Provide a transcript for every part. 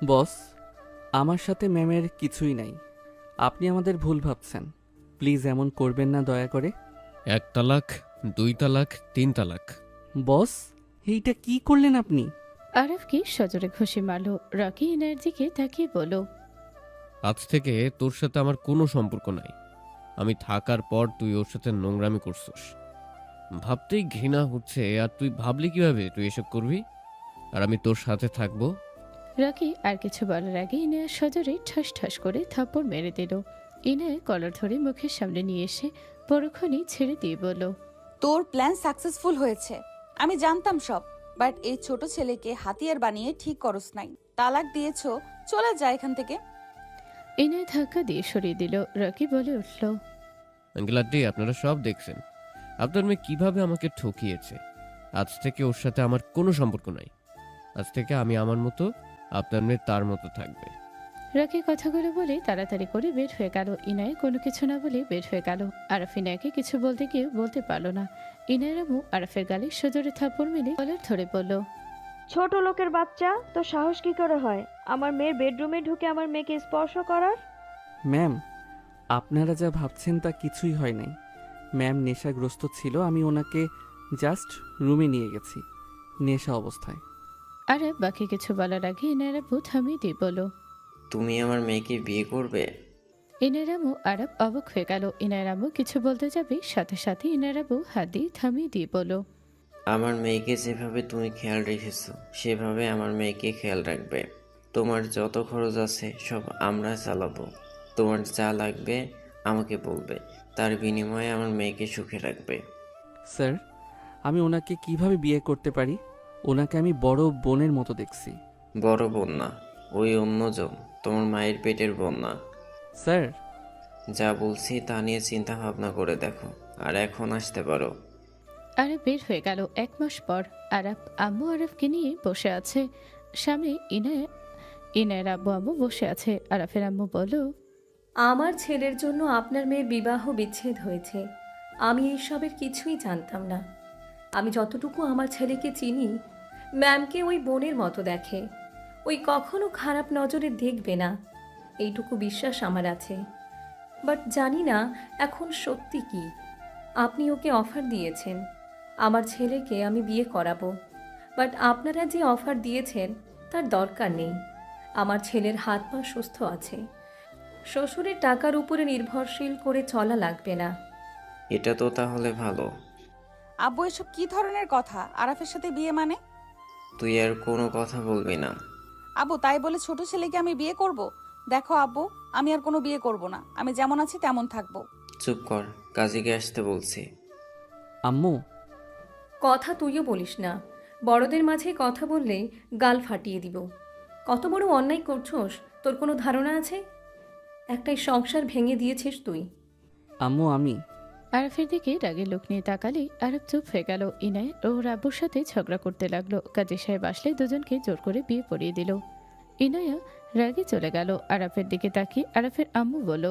বস, আমার সাথে ম্যামের কিছুই নাই। আপনি আমাদের ভুল ভাবছেন। প্লিজ এমন করবেন না দয়া করে। 1 তালাক, 2 তালাক, 3 তালাক। বস, এইটা কি করলেন আপনি? আরফকে সজোরে ঘুষি মারল। রকি ইনায়ের দিকে তাকিয়ে বলল, আজ থেকে তোর সাথে আমার কোনো সম্পর্ক নাই। আমি থাকার পর তুই ওর সাথে নোংরামি করছিস। ভাবতেই ঘৃণা হচ্ছে। আর তুই ভাবলি কিভাবে তুই এসব করবি? আর আমি তোর সাথে থাকবো? রকি আর কিছু বলার আগে ইনায়া সজোরে ঠাস ঠাস করে থাপ্পড় মেরে দিল। ইনায়া কলার ধরে মুখের সামনে নিয়ে এসে পরক্ষণে ছেড়ে দিয়ে বলল, তোর প্ল্যান সাকসেসফুল হয়েছে। আমি জানতাম সব, বাট এই ছোট ছেলেকে হাতিয়ার বানিয়ে ঠিক করস নাই। তালাক দিয়েছো, চলে যা এখান থেকে। ইনায়া ধাক্কা দিয়ে সরিয়ে দিল। রকি বলে উঠল, আঙ্কেল আন্টি, আপনারা সব দেখছেন আপনার মেয়ে কিভাবে আমাকে ঠকিয়েছে। আজ থেকে ওর সাথে আমার কোনো সম্পর্ক নাই। আজ থেকে আমি আমার মতো, আপনার মেয়ে তার মতো থাকবে। রকি কথাগুলো বলে তাড়াতাড়ি করে বের হয়ে গেল। ইনায় কোনো কিছু না বলে বের হয়ে গেল। আরফ ইনায়কে কিছু বলতে গিয়ে বলতে পারল না। ইনায়ের আম্মু আরফের গালে সজোরে থাপ্পড় মেরে কলার ধরে বলল, ছোট লোকের বাচ্চা, তো সাহস কি করে হয় আমার মেয়ের বেডরুমে ঢুকে আমার মেয়েকে স্পর্শ করার? ম্যাম, আপনারা যা ভাবছেন তা কিছুই হয় নাই। ম্যাম নেশাগ্রস্ত ছিল, আমি ওনাকে জাস্ট রুমে নিয়ে গেছি নেশা অবস্থায়। আরফ বাকি কিছু বলার আগে ইনায়ের আব্বু থামিয়ে দিয়ে বলল, তুমি আমার মেয়েকে বিয়ে করবে? ইনায়ের আম্মু আরফ অবাক হয়ে গেল। ইনায়ের আম্মু কিছু বলতে যাবে, সাথে সাথে ইনায়ের আব্বু হাত দিয়ে থামিয়ে দিয়ে বলল, আমার মেয়েকে যেভাবে তুমি খেয়াল রেখেছো সেভাবে আমার মেয়েকে খেয়াল রাখবে। তোমার যত খরচ আছে সব আমরা চালাবো। তোমার যা লাগবে আমাকে বলবে, তার বিনিময়ে আমার মেয়েকে সুখে রাখবে। স্যার, আমি ওনাকে কিভাবে বিয়ে করতে পারি? ওনাকে আমি বড় বোনের মতো দেখছি। বড় বোন না, ওই অন্যজন, তোমার মায়ের পেটের বোন না। স্যার, যা বলছি তা নিয়ে চিন্তা ভাবনা করে দেখো, আর এখন আসতে পারো। আরফ বের হয়ে গেল। 1 মাস পর আরফ আম্মু আরফকে নিয়ে বসে আছে। সামনে ইনায়ের আব্বু আম্মু বসে আছে। আরফের আম্মু বলল, আমার ছেলের জন্য আপনার মেয়ের বিবাহ বিচ্ছেদ হয়েছে। আমি এইসবের কিছুই জানতাম না। আমি যতটুকু আমার ছেলেকে চিনি, ম্যামকে ওই বোনের মতো দেখে। ওই কখনো খারাপ নজরে দেখবে না, এইটুকু বিশ্বাস আমার আছে। বাট জানি না এখন সত্যি কি। আপনি ওকে অফার দিয়েছেন আমার ছেলেকে আমি বিয়ে করাবো, বাট আপনারা যে অফার দিয়েছেন তার দরকার নেই। আমার ছেলের হাত পা সুস্থ আছে, শ্বশুরের টাকার উপরে নির্ভরশীল করে চলা লাগবে না। এটা তো তাহলে ভালো। আব্বু, এসব কি ধরনের কথা? আরাফের সাথে বিয়ে মানে? তুই আর কোনো কথা বলবি না। আব্বু, তাই বলে ছোট ছেলেকে আমি বিয়ে করব? দেখো আব্বু, আমি আর কোনো বিয়ে করব না। আমি যেমন আছি তেমন থাকবো। চুপ কর, কাজীকে আসতে বলছি। আম্মু, কথা তুইও বলিস না, বড়দের মাঝে কথা বললে গাল ফাটিয়ে দিব। কত বড় অন্যায় করছোস তোর কোনো ধারণা আছে? একটাই সংসার ভেঙে দিয়েছিস তুই। আম্মু আমি আরফের দিকে রাগের লোক নিয়ে তাকালে আরফ চুপ হয়ে গেল। ইনায় ও রাব্বুর সাথে ঝগড়া করতে লাগলো। কাজী সাহেব আসলে দুজনকে জোর করে বিয়ে পড়িয়ে দিল। ইনায়া রাগে চলে গেল। আরফের দিকে তাকিয়ে আরফের আম্মু বলল,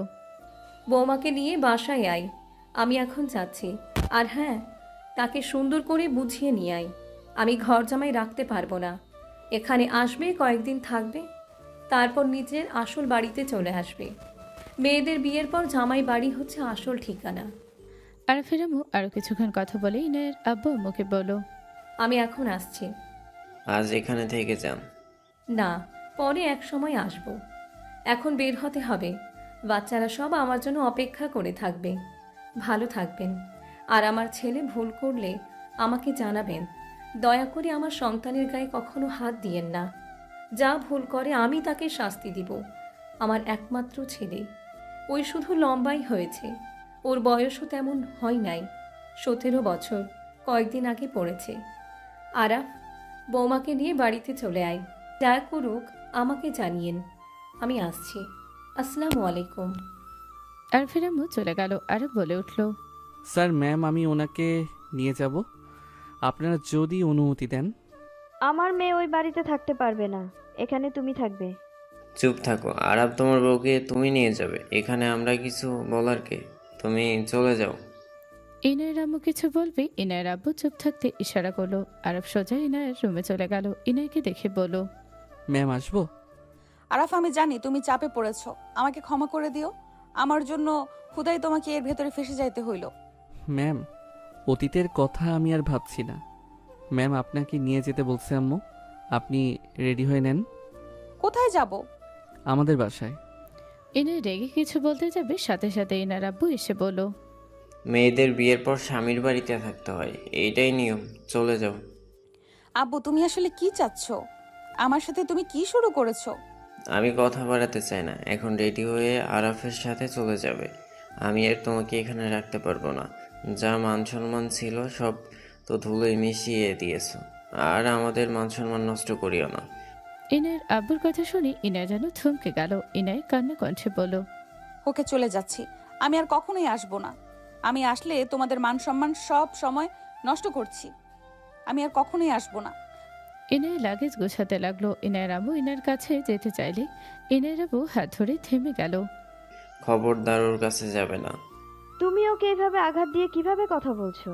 বৌমাকে নিয়ে বাসায় আয়, আমি এখন যাচ্ছি। আর হ্যাঁ, তাকে সুন্দর করে বুঝিয়ে নিয়ে আয়। আমি ঘর জামাই রাখতে পারবো না। এখানে আসবে, কয়েকদিন থাকবে, তারপর নিজের আসল বাড়িতে চলে আসবে। মেয়েদের বিয়ের পর জামাই বাড়ি হচ্ছে আসল ঠিকানা। আরফের আম্মু আরো কিছুক্ষণ কথা বলে ইনায়ের আব্বু আম্মুকে বলল, আমি এখন আসছি। আজ এখানে থেকে যান। না, পরে এক সময় আসব। এখন বের হতে হবে। বাচ্চারা সব আমার জন্য অপেক্ষা করে থাকবে। ভালো থাকবেন। আর আমার ছেলে ভুল করলে আমাকে জানাবেন। দয়া করে আমার সন্তানের গায়ে কখনো হাত দিয়েন না। যা ভুল করে আমি তাকে শাস্তি দিব। আমার একমাত্র ছেলে, ওই শুধু লম্বাই হয়েছে, ওর বয়সও তেমন হয় নাই। 17 বছর কয়েকদিন আগে পড়েছে। আরাফ, বৌমাকে নিয়ে বাড়িতে চলে আয়। যা করুক আমাকে জানিয়েন। আমি আসছি। আসসালামু আলাইকুম। আরফের আম্মু চলে গেল। আরফ বলে উঠল, স্যার, ম্যাম আমি ওনাকে নিয়ে যাব, আপনারা যদি অনুমতি দেন। আমার মেয়ে ওই বাড়িতে থাকতে পারবে না, এখানে তুমি থাকবে। চুপ থাকো। আরাব তোমার বউকে তুমি নিয়ে যাবে, এখানে আমরা কিছু বলার কে? তুমি চলে যাও। ইনায়ের আম্মু কিছু বলবে ইনায়ের আব্বু চুপ থাকতে ইশারা করলো। আরফ সোজা ইনায়ের রুমে চলে গেল। ইনায়কে দেখে বলল, ম্যাম আসবো? আরাফ, আমি জানি তুমি চাপে পড়েছো, আমাকে ক্ষমা করে দিও। আমার জন্য খুদাই তোমাকে এর ভেতরে ফেসে যাইতে হইল। ম্যাম, অতীতের কথা আমি আর ভাবছি না। ম্যাম, আপনাকে নিয়ে যেতে বলছে আম্মু। আপনি রেডি হয়ে নেন। কোথায় যাব? আমাদের বাসায়। ইনায় রেগে কিছু বলতে যাবে, সাথে সাথে ইনার আব্বু এসে বলল, মেয়েদের বিয়ের পর স্বামীর বাড়িতে থাকতে হয়, এইটাই নিয়ম। চলে যাও। আব্বু, তুমি আসলে কি চাচ্ছ? আমার সাথে তুমি কি শুরু করেছো? আমি কথা বাড়াতে চাই না, এখন রেডি হয়ে আরাফের সাথে চলে যাবে। আমি আর তোমাকে এখানে রাখতে পারবো না। যা মান সম্মান ছিল সব তো ধুলোয় মিশিয়ে দিয়েছো, আর আমাদের মান সম্মান নষ্ট করিও না। ইনায়ের আব্বুর কথা শুনে ইনায় যেন থমকে গেল। ইনায় কান্না কণ্ঠে বলল, ওকে, চলে যাচ্ছি। আমি আর কখনোই আসবো না। আমি আসলে তোমাদের মান সম্মান সব সময় নষ্ট করছি। আমি আর কখনোই আসবো না। ইনায় লাগেজ গোছাতে লাগলো। ইনায়ের আব্বু ইনার কাছে যেতে চাইলে ইনায়ের আব্বু হাত ধরে থেমে গেল। খবরদার ওর কাছে যাবে না। তুমি ওকে এভাবে আঘাত দিয়ে কিভাবে কথা বলছো?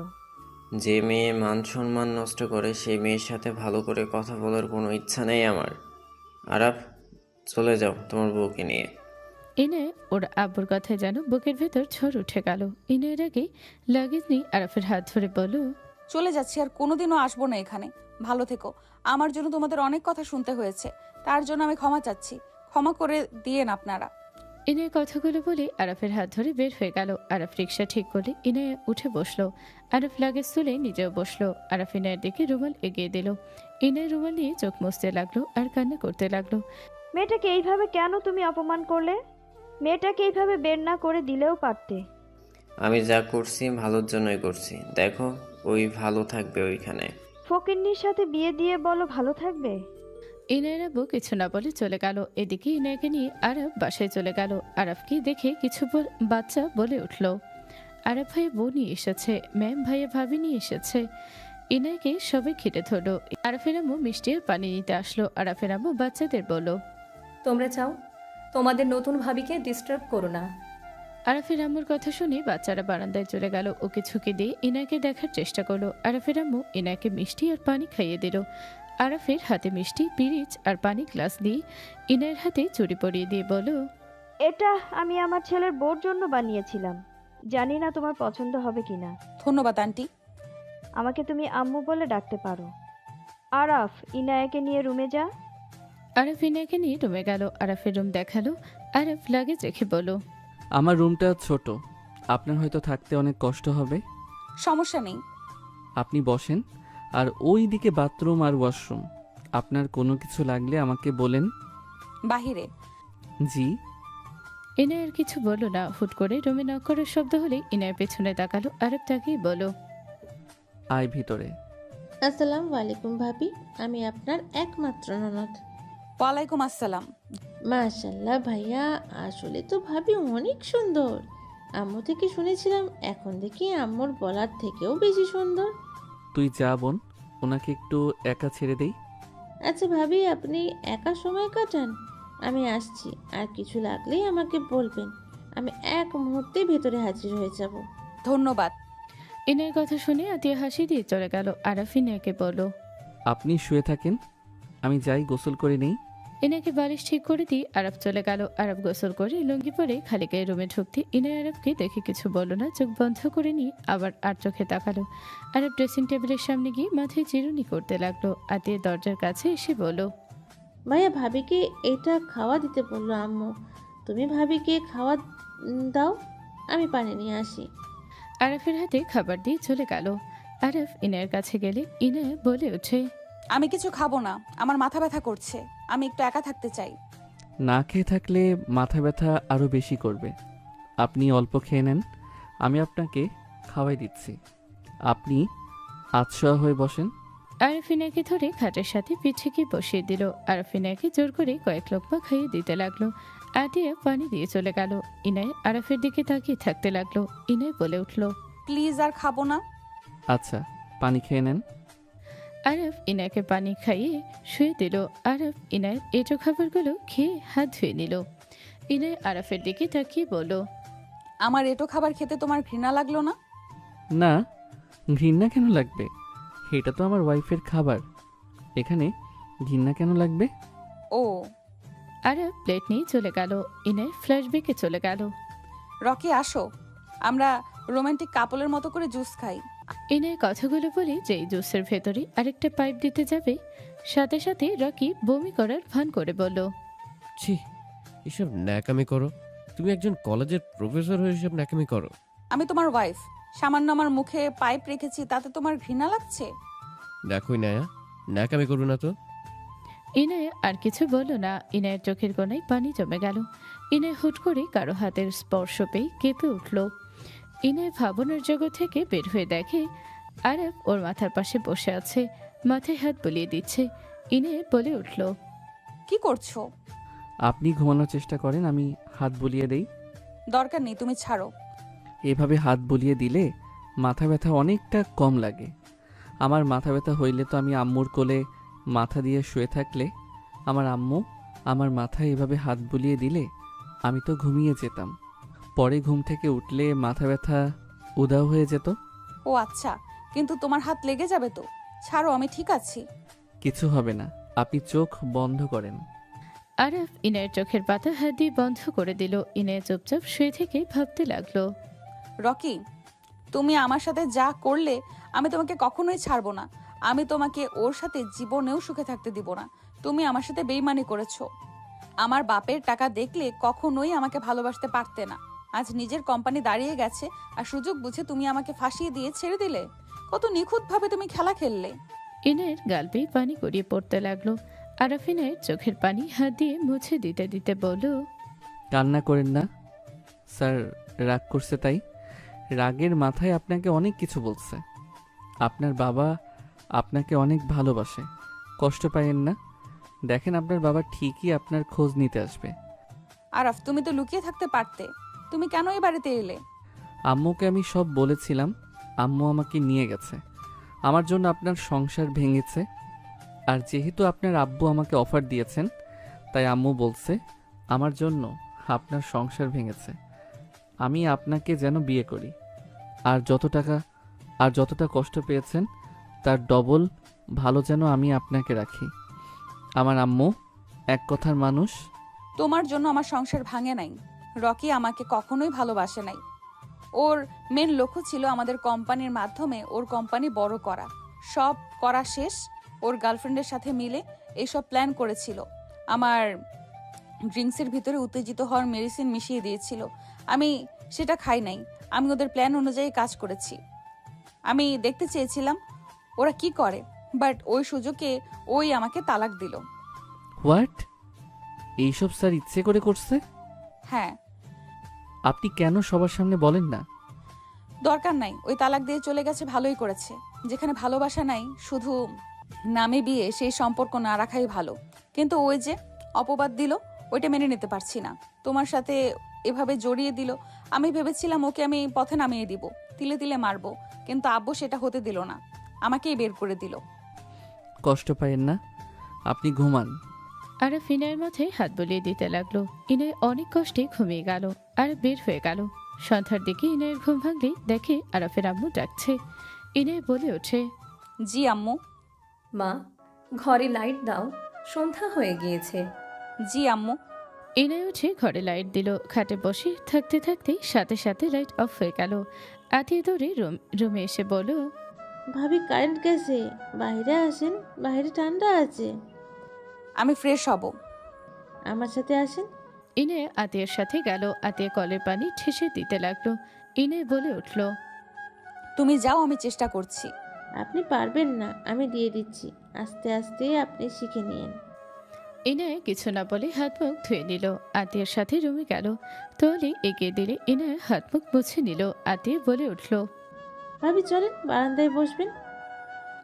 যে মেয়ে মান সম্মান নষ্ট করে সেই মেয়ের সাথে ভালো করে কথা বলার কোনো ইচ্ছা নেই আমার। আরাফ, চলে যাও তোমার বউকে নিয়ে। ইনায় ওর আব্বুর কথায় যেন বুকের ভেতর ঝড় উঠে গেল। ইনায়ের আগে লাগেজ নিয়ে আরাফের হাত ধরে বলল, চলে যাচ্ছি, আর কোনোদিনও আসবো না এখানে। ভালো থেকো। আমার জন্য তোমাদের অনেক কথা শুনতে হয়েছে, তার জন্য আমি ক্ষমা চাচ্ছি। ক্ষমা করে দিয়েন আপনারা। ইনায় কথাগুলো বলে আরাফের হাত ধরে বের হয়ে গেল। আরাফ রিক্সা ঠিক করলে ইনায় উঠে বসলো। আরাফ লাগেজ তুলে নিজেও বসলো। আরাফ ইনায়ের দিকে রুমাল এগিয়ে দিল। ইনায় রুমাল নিয়ে চোখ মুছতে লাগলো আর কান্না করতে লাগলো। মেয়েটাকে এইভাবে কেন তুমি অপমান করলে? মেয়েটাকে এইভাবে বের না করে দিলেও পারতে। আমি যা করছি ভালোর জন্যই করছি। দেখো, ওই ভালো থাকবে ওইখানে। ফকিন্নির সাথে বিয়ে দিয়ে বলো ভালো থাকবে? ইনায়ের আব্বু কিছু না বলে চলে গেল। এদিকে ইনায়কে নিয়ে আরাফ বাসায় চলে গেল। আরাফকে দেখে কিছু বাচ্চা বলে উঠল, আরাফ ভাইয়া বউ নিয়ে এসেছে, ম্যাম ভাইয়া ভাবি নিয়ে এসেছে। ইনায়কে সবাই ঘিরে ধরলো। আরাফের আম্মু মিষ্টি আর পানি নিতে আসলো। আরাফের আম্মু বাচ্চাদের বলল, তোমরা চাও, তোমাদের নতুন ভাবিকে ডিস্টার্ব করো না। আরাফের আম্মুর কথা শুনে বাচ্চারা বারান্দায় চলে গেল। ওকে ঝুঁকে দিয়ে ইনায়কে দেখার চেষ্টা করলো। আরাফের আম্মু ইনায়কে মিষ্টি আর পানি খাইয়ে দিল। আরাফের হাতে মিষ্টি, পিরিচ আর পানি গ্লাস দিয়ে ইনায়ের হাতে চুড়ি পরিয়ে দিয়ে বলল, এটা আমি আমার ছেলের বউর জন্য বানিয়েছিলাম। জানি না তোমার পছন্দ হবে কিনা। ধন্যবাদ আন্টি। আমাকে তুমি আম্মু বলে ডাকতে পারো। আরাফ, ইনায়াকে নিয়ে রুমে যা। আরাফ ইনায়কে নিয়ে রুমে গেল। আরাফের রুম দেখালো। আরাফ লাগেজ রেখে বলল, আমার রুমটা ছোট, আপনার হয়তো থাকতে অনেক কষ্ট হবে। সমস্যা নেই। আপনি বসেন, আর ওই দিকে বাথরুম আর ওয়াশরুম। আপনার কোনো কিছু লাগলে আমাকে বলেন। বাহিরে। জি। ইনায় আর কিছু বলল না। হুট করে রুমে নক করার শব্দ হলে ইনায় পেছনে তাকালো। আরাফ তাকেই বলল, আয় ভিতরে। আসসালামু আলাইকুম ভাবি, আমি আপনার একমাত্র ননদ। ওয়ালাইকুম আসসালাম। মাশাল্লাহ ভাইয়া, আসলে তো ভাবি অনেক সুন্দর। আম্মু থেকে শুনেছিলাম, এখন দেখি আম্মুর বলার থেকেও বেশি সুন্দর। তুই যা বোন, ওনাকে একটু একা ছেড়ে দেই। আচ্ছা ভাবি, আপনি একা সময় কাটান, আমি আসছি। আর কিছু লাগলেই আমাকে বলবেন, আমি এক মুহূর্তে ভেতরে হাজির হয়ে যাব। ধন্যবাদ। ইনায়ের কথা শুনে আতিয়া হাসি দিয়ে চলে গেল। আরাফ ইনায়কে বলল, আপনি শুয়ে থাকেন, আমি যাই গোসল করে নেই। ইনাকে বালিশ ঠিক করে দিয়ে আরাফ চলে গেল। আরাফ গোসল করে লুঙ্গি পরে খালি গায়ে রুমে ঢুকতে ইনায় আরাফকে দেখে কিছু বলল না। চোখ বন্ধ করে নিয়ে আবার আর চোখে তাকালো। আরাফ ড্রেসিং টেবিলের সামনে গিয়ে মাথায় চিরুনি করতে লাগলো। আতিয়া দরজার কাছে এসে বলল, ভাইয়া, ভাবিকে এটা খাওয়া দিতে বললো আম্মু। তুমি ভাবিকে খাওয়া দাও, আমি পানি নিয়ে আসি। আরাফের হাতে খাবার দিয়ে চলে গেল। আরাফ ইনায়ের কাছে গেলে ইনায় বলে ওঠে, আমি কিছু খাবো না, আমার মাথা ব্যথা করছে। আমি একটু একা থাকতে চাই। না খেয়ে থাকলে মাথা ব্যথা আরও বেশি করবে। আপনি অল্প খেয়ে নেন, আমি আপনাকে খাওয়াই দিচ্ছি। আপনি আতশোয়া হয়ে বসেন। আরাফিনাকে ধরে খাটের সাথে পিঠে বসিয়ে দিল। আরাফিনাকে জোর করে কয়েক লোকমা খাইয়ে দিতে লাগলো। আতিয়া পানি দিয়ে চলে গেল। ইনায় আরাফের দিকে তাকিয়ে থাকতে লাগলো। ইনায় বলে উঠল, প্লিজ, আর খাবো না। আচ্ছা, পানি খেয়ে নেন। আরাফ ইনায়কে পানি খাইয়ে শুয়ে দিল। আরাফ ইনায়ের এঁটো খাবারগুলো খেয়ে হাত ধুয়ে নিল। ইনায় আরাফের দিকে তাকিয়ে বলল, আমার এটো খাবার খেতে তোমার ঘৃণা লাগলো না? না, ঘৃণা কেন লাগবে? এটা তো আমার ওয়াইফের খাবার, এখানে ঘৃণা কেন লাগবে? ও। আরব প্লেট নিয়ে চলে গেল। ইনায় ফ্ল্যাশব্যাকে চলে গেল। রকি আসো, আমরা রোমান্টিক কাপলের মতো করে জুস খাই। ইনায় কথাগুলো বলে যেই জুসের ভেতরে আরেকটা পাইপ দিতে যাবে, সাথে সাথে রকি বমি করার ভান করে বলল, ছি, এসব ন্যাকামি করো? তুমি একজন কলেজের প্রফেসর হয়ে এসব ন্যাকামি করো? আমি তোমার ওয়াইফ, সামান্য আমার মুখে পাইপ রেখেছি, তাতে তোমার ঘৃণা লাগছে? দেখোই নায়া, ন্যাকামি করবে না তো। ইনায় আর কিছু বলল না। ইনায়ের চোখের কোণায় পানি জমে গেল। ইনায় হুট করে কারো হাতের স্পর্শ পেয়ে কেঁপে উঠল। ইনায় ভাবনার জগৎ থেকে বের হয়ে দেখে আরব ওর মাথার পাশে বসে আছে, মাথায় হাত বুলিয়ে দিচ্ছে। ইনায় বলে উঠল, কি করছো? আপনি ঘুমানোর চেষ্টা করেন, আমি হাত বুলিয়ে দেই। দরকার নেই, তুমি ছাড়ো। এভাবে হাত বুলিয়ে দিলে মাথা ব্যথা অনেকটা কম লাগে। আমার মাথা ব্যথা হইলে তো আমি আম্মুর কোলে মাথা দিয়ে শুয়ে থাকলে আমার আম্মু আমার মাথায় এভাবে হাত বুলিয়ে দিলে আমি তো ঘুমিয়ে যেতাম। পরে ঘুম থেকে উঠলে মাথা ব্যথা উধাও হয়ে যেত। ও আচ্ছা, কিন্তু তোমার হাত লেগে যাবে তো। ছাড়ো, আমি ঠিক আছি। কিছু হবে না, আপনি চোখ বন্ধ করেন। আরব ইনায়ের চোখের পাতা হাত দিয়ে বন্ধ করে দিল। ইনায় চুপচাপ শুয়ে থেকে ভাবতে লাগলো। রকি, তুমি আমার সাথে যা করলে আমি তোমাকে কখনোই ছাড়বো না। আমি তোমাকে ওর সাথে জীবনেও সুখে থাকতে দিব না। তুমি আমার সাথে বেইমানি করেছো। আমার বাপের টাকা দেখলে কখনোই আমাকে ভালোবাসতে পারতে না। আজ নিজের কোম্পানি দাঁড়িয়ে গেছে আর সুযোগ বুঝে তুমি আমাকে ফাঁসিয়ে দিয়ে ছেড়ে দিলে। কত নিখুঁতভাবে তুমি খেলা খেললে। ইনায়ের গাল বেয়ে পানি গড়িয়ে পড়তে লাগলো। আরব ইনায়ের চোখের পানি হাত দিয়ে মুছে দিতে দিতে বলল, কান্না করেন না স্যার, রাগ করছে তাই। রাগের মাথায় আপনাকে অনেক কিছু বলছে। আপনার বাবা আপনাকে অনেক ভালোবাসে, কষ্ট পাইয়েন না। দেখেন আপনার বাবা ঠিকই আপনার খোঁজ নিতে আসবে। আরফ, তুমি তো লুকিয়ে থাকতে পারতে। তুমি কেন এই বাড়িতে এলে? আম্মুকে আমি সব বলেছিলাম, আম্মু আমাকে নিয়ে গেছে। আমার জন্য আপনার সংসার ভেঙেছে, আর যেহেতু আপনার আব্বু আমাকে অফার দিয়েছেন, তাই আম্মু বলছে আমার জন্য আপনার সংসার ভেঙেছে। আমি আপনাকে যেন বিয়ে করি, আর যতটা কষ্ট পেয়েছেন তার ডবল ভালো যেন আমি আপনাকে রাখি। আমার আম্মু এক কথার মানুষ। তোমার জন্য আমার সংসার ভাঙে নাই। রকি আমাকে কখনোই ভালোবাসে নাই। ওর মেন লক্ষ্য ছিল আমাদের কোম্পানির মাধ্যমে ওর কোম্পানি বড় করা। সব করা শেষ, ওর গার্লফ্রেন্ডের সাথে মিলে এইসব প্ল্যান করেছিল। আমার ড্রিঙ্কসের ভিতরে উত্তেজিত হওয়ার মেডিসিন মিশিয়ে দিয়েছিল। আমি সেটা খাই নাই। আমি ওদের প্ল্যান অনুযায়ী কাজ করেছি। আমি দেখতে চেয়েছিলাম ওরা কি করে, বাট ওই সুযোগে ওই আমাকে তালাক দিল। হোয়াট? এইসব স্যার ইচ্ছে করে করছে? হ্যাঁ। আপনি কেন সবার সামনে বলেন না? দরকার নাই, ওই তালাক দিয়ে চলে গেছে, ভালোই করেছে। যেখানে ভালোবাসা নাই, শুধু নামে বিয়ে, সেই সম্পর্ক না রাখাই ভালো। কিন্তু ওই যে অপবাদ দিল, ওইটা মেনে নিতে পারছি না। তোমার সাথে এভাবে জড়িয়ে দিল। আমি ভেবেছিলাম ওকে আমি পথে নামিয়ে দিব, তিলে তিলে মারবো, কিন্তু আব্বু সেটা হতে দিল না, আমাকেই বের করে দিল। কষ্ট পাইয়েন না, আপনি ঘুমান। আরব ইনায়ের মাথায় হাত বুলিয়ে দিতে লাগলো। ইনায় অনেক কষ্টে ঘুমিয়ে গেল আর বের হয়ে গেল। সন্ধ্যার দিকে ইনায়ের ঘুম ভাঙলেই দেখে আরফের আম্মু ডাকছে। ইনায় বলে ওঠে, জি আম্মু। মা, ঘরে লাইট দাও, সন্ধ্যা হয়ে গিয়েছে। জি আম্মু। ইনায় উঠে ঘরে লাইট দিল। খাটে বসে থাকতে থাকতে সাথে সাথে লাইট অফ হয়ে গেল। আতিয়ে দৌড়ে রুমে এসে বলল, ভাবি কারেন্ট গেছে, বাইরে আসেন, বাইরে ঠান্ডা আছে। আমি ফ্রেশ হব। আমার সাথে আসেন। ইনায় আতিয়ার সাথে গেল। আতিয়া কলের পানি ঠেসে দিতে লাগলো। ইনায় বলে উঠল, তুমি যাও, আমি চেষ্টা করছি। আপনি পারবেন না, আমি দিয়ে দিচ্ছি। আস্তে আস্তে আপনি শিখে নিয়েন। ইনায় কিছু না বলে হাত মুখ ধুয়ে নিল। আতিয়ার সাথে রুমে গেল। তোয়ালে এগিয়ে দিলে ইনায় হাত মুখ মুছে নিল। আতিয়া বলে উঠল, ভাবি চলেন, বারান্দায় বসবেন।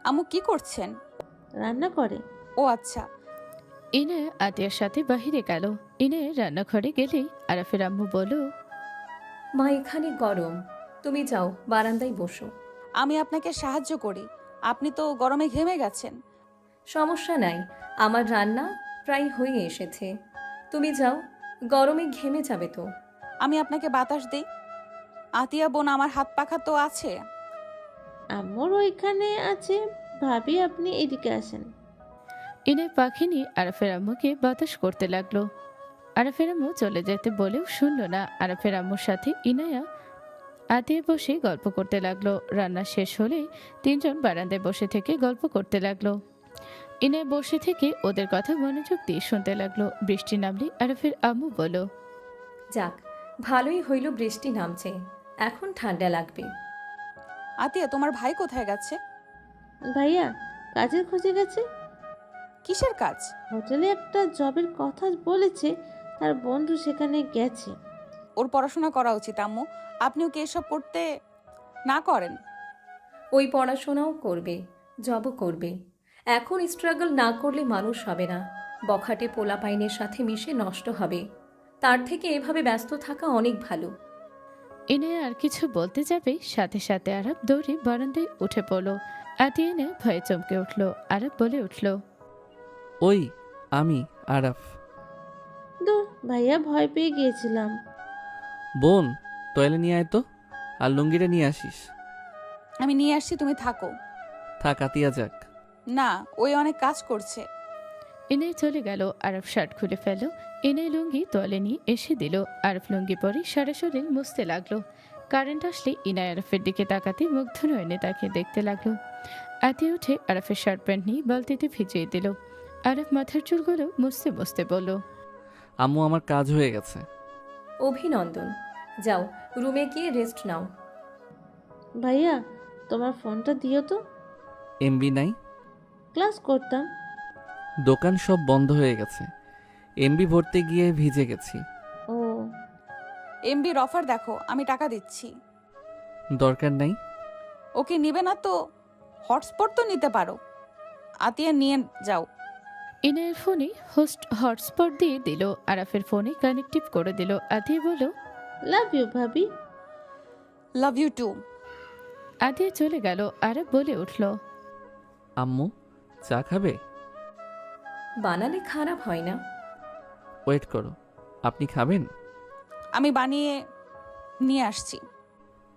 আম্মু কি করছেন? রান্না করে। ও আচ্ছা। ইনায় আতিয়ার সাথে বাহিরে গেল। ইনায় রান্নাঘরে গেলেই আরাফের আম্মু বলল, মা, এখানে গরম, তুমি যাও বারান্দায় বসো। আমি আপনাকে সাহায্য করি, আপনি তো গরমে ঘেমে গেছেন। সমস্যা নাই, আমার রান্না প্রায় হয়ে এসেছে। তুমি যাও, গরমে ঘেমে যাবে তো। আমি আপনাকে বাতাস দিই। আতিয়া বোন, আমার হাত পাখা তো আছে। আম্মুর ওইখানে আছে। ভাবি আপনি এদিকে আসেন। ইনায় পাখি নিয়ে আরাফের আম্মুকে বাতাস করতে লাগলো। আরাফের আম্মু চলে যেতে বলেও শুনল না। আরাফের আম্মুর সাথে ইনায়া আতিয়ে বসে গল্প করতে লাগলো। রান্না শেষ হলে তিনজন বারান্দায় বসে থেকে গল্প করতে লাগলো। ইনায়া বসে থেকে ওদের কথা মনোযোগ দিয়ে শুনতে লাগলো। বৃষ্টি নামলে আরাফের আম্মু বলল, যাক, ভালোই হইল বৃষ্টি নামছে, এখন ঠান্ডা লাগবে। আতিয়া, তোমার ভাই কোথায় গেছে? ভাইয়া কাজের খোঁজে গেছে। কিসের কাজ? হোটেলে একটা জবের কথা বলেছে, তার বন্ধু সেখানে গেছে। ওর পড়াশোনা করা উচিত আম্মু। আপনিও কি এসব করতে না করেন? ওই পড়াশোনাও করবে, জবও করবে। এখন স্ট্রাগল না করলে মানুষ হবে না, বখাটে পোলাপাইনের সাথে মিশে নষ্ট হবে। তার থেকে এভাবে ব্যস্ত থাকা অনেক ভালো। ইনায়া আর কিছু বলতে যাবে, সাথে সাথে আরাফ দৌড়ে বারান্দায় উঠে পড়ল। আতিয়া এনে ভয়ে চমকে উঠল। আরাফ বলে উঠল, ওই আমি আরাফ। দূর, ভাইয়া ভয় পেয়ে গিয়েছিলাম। বোন, টয়লে নিয়ে আয় তো, আর লুঙ্গিটা নিয়ে আসিস। আমি নিয়ে আসছি, তুমি থাকো। থাক, আতিয়া যাক। না, ওই অনেক কাজ করছে। ইনায় চলে গেল। আরাফ শার্ট খুলে ফেলল। ইনায় লুঙ্গি তোয়ালে নিয়ে এসে দিল। আরাফ লুঙ্গি পরে সারা শরীর মুছতে লাগলো। কারেন্ট আসলে ইনায় আরাফের দিকে তাকাতে মুগ্ধ নয়নে তাকে দেখতে লাগলো। আতিয়া উঠে আরাফের শার্ট প্যান্ট নিয়ে বালতিতে ভিজিয়ে দিল। আরাফ মাথার চুলগুলো মুছতে মুছতে বলল, আম্মু, আমার কাজ হয়ে গেছে। অভিনন্দন। যাও, রুমে গিয়ে রেস্ট নাও। ভাইয়া তোমার ফোনটা দিও তো, এমবি নাই? ক্লাস করতাম। দোকান সব বন্ধ হয়ে গেছে, এমবি ভরতে গিয়ে ভিজে গেছি। ও, এমবির অফার দেখো, আমি টাকা দিচ্ছি। দরকার নাই। ওকে নিবে না তো হটস্পট তো নিতে পারো। আতিয়া, নিয়ে যাও। ইনায়ের ফোনে হটস্পট দিয়ে দিল। আরাফের ফোনে কানেক্টিভ করে দিল। আতিয়া বলল, লাভ ইউ ভাবি। লাভ ইউ টু। আতিয়া চলে গেল। আরাফ বলে উঠল, আম্মু, চা খাবে? বানালে খারাপ হয় না। ওয়েট করো, আপনি খাবেন? আমি বানিয়ে নিয়ে আসছি।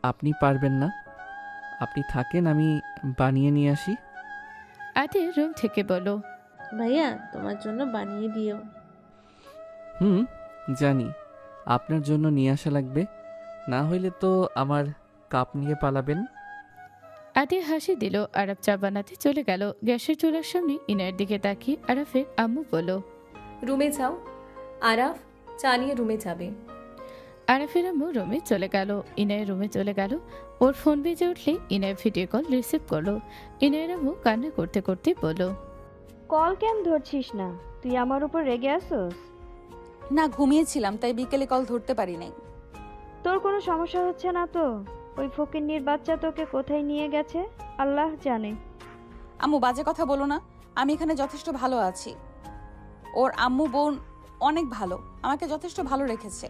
আপনি পারবেন না, আপনি থাকেন, আমি বানিয়ে নিয়ে আসি। আতিয়া রুম থেকে বলল, ভাইয়া তোমার জন্য বানিয়ে দিও। হুম, জানি আপনার জন্য নিয়ে আসা লাগবে, না হইলে তো আমার কাপ নিয়ে পালাবেন। আতিয়া হাসি দিল। আরাফ চা বানাতে চলে গেল। গ্যাসের চুলার সামনে ইনায়ের দিকে তাকিয়ে আরাফের আম্মু বলল, রুমে যাও। আরাফ চা নিয়ে রুমে যাবে। আরাফের আম্মু রুমে চলে গেল। ইনায়ের রুমে চলে গেল। ওর ফোন বেজে উঠলে ইনায় ভিডিও কল রিসিভ করলো। ইনায়ের আম্মু কান্না করতে করতে বলল, কল কেন ধরছিস না? তুই আমার উপর রেগে আসোস? না, ঘুমিয়েছিলাম, তাই বিকেলে কল ধরতে পারি নাই। তোর কোনো সমস্যা হচ্ছে না তো? ওই ফকিন্নির বাচ্চা তোকে কোথায় নিয়ে গেছে আল্লাহ জানে। আম্মু, বাজে কথা বলো না। আমি এখানে যথেষ্ট ভালো আছি। ওর আম্মু বোন অনেক ভালো, আমাকে যথেষ্ট ভালো রেখেছে।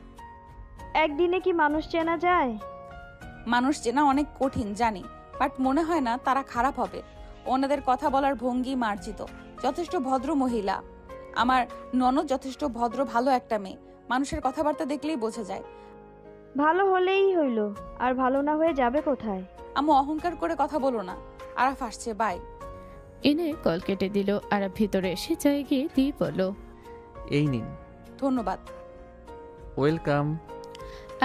একদিনে কি মানুষ চেনা যায়? মানুষ চেনা অনেক কঠিন জানি, বাট মনে হয় না তারা খারাপ হবে। ওনাদের কথা বলার ভঙ্গি মার্জিত, যথেষ্ট ভদ্র মহিলা। আমার ননদ যথেষ্ট ভদ্র, ভালো একটা মেয়ে। মানুষের কথাবার্তা দেখলেই বোঝা যায়। ভালো হলেই হইল, আর ভালো না হয়ে যাবে কোথায়? আম্মু, অহংকার করে কথা বলো না। আরাফ আসছে, বাই। ইনায় কল কেটে দিল। আরাফ ভিতরে এসে চাই গিয়ে দিয়ে বলল, এই নিন। ধন্যবাদ। ওয়েলকাম।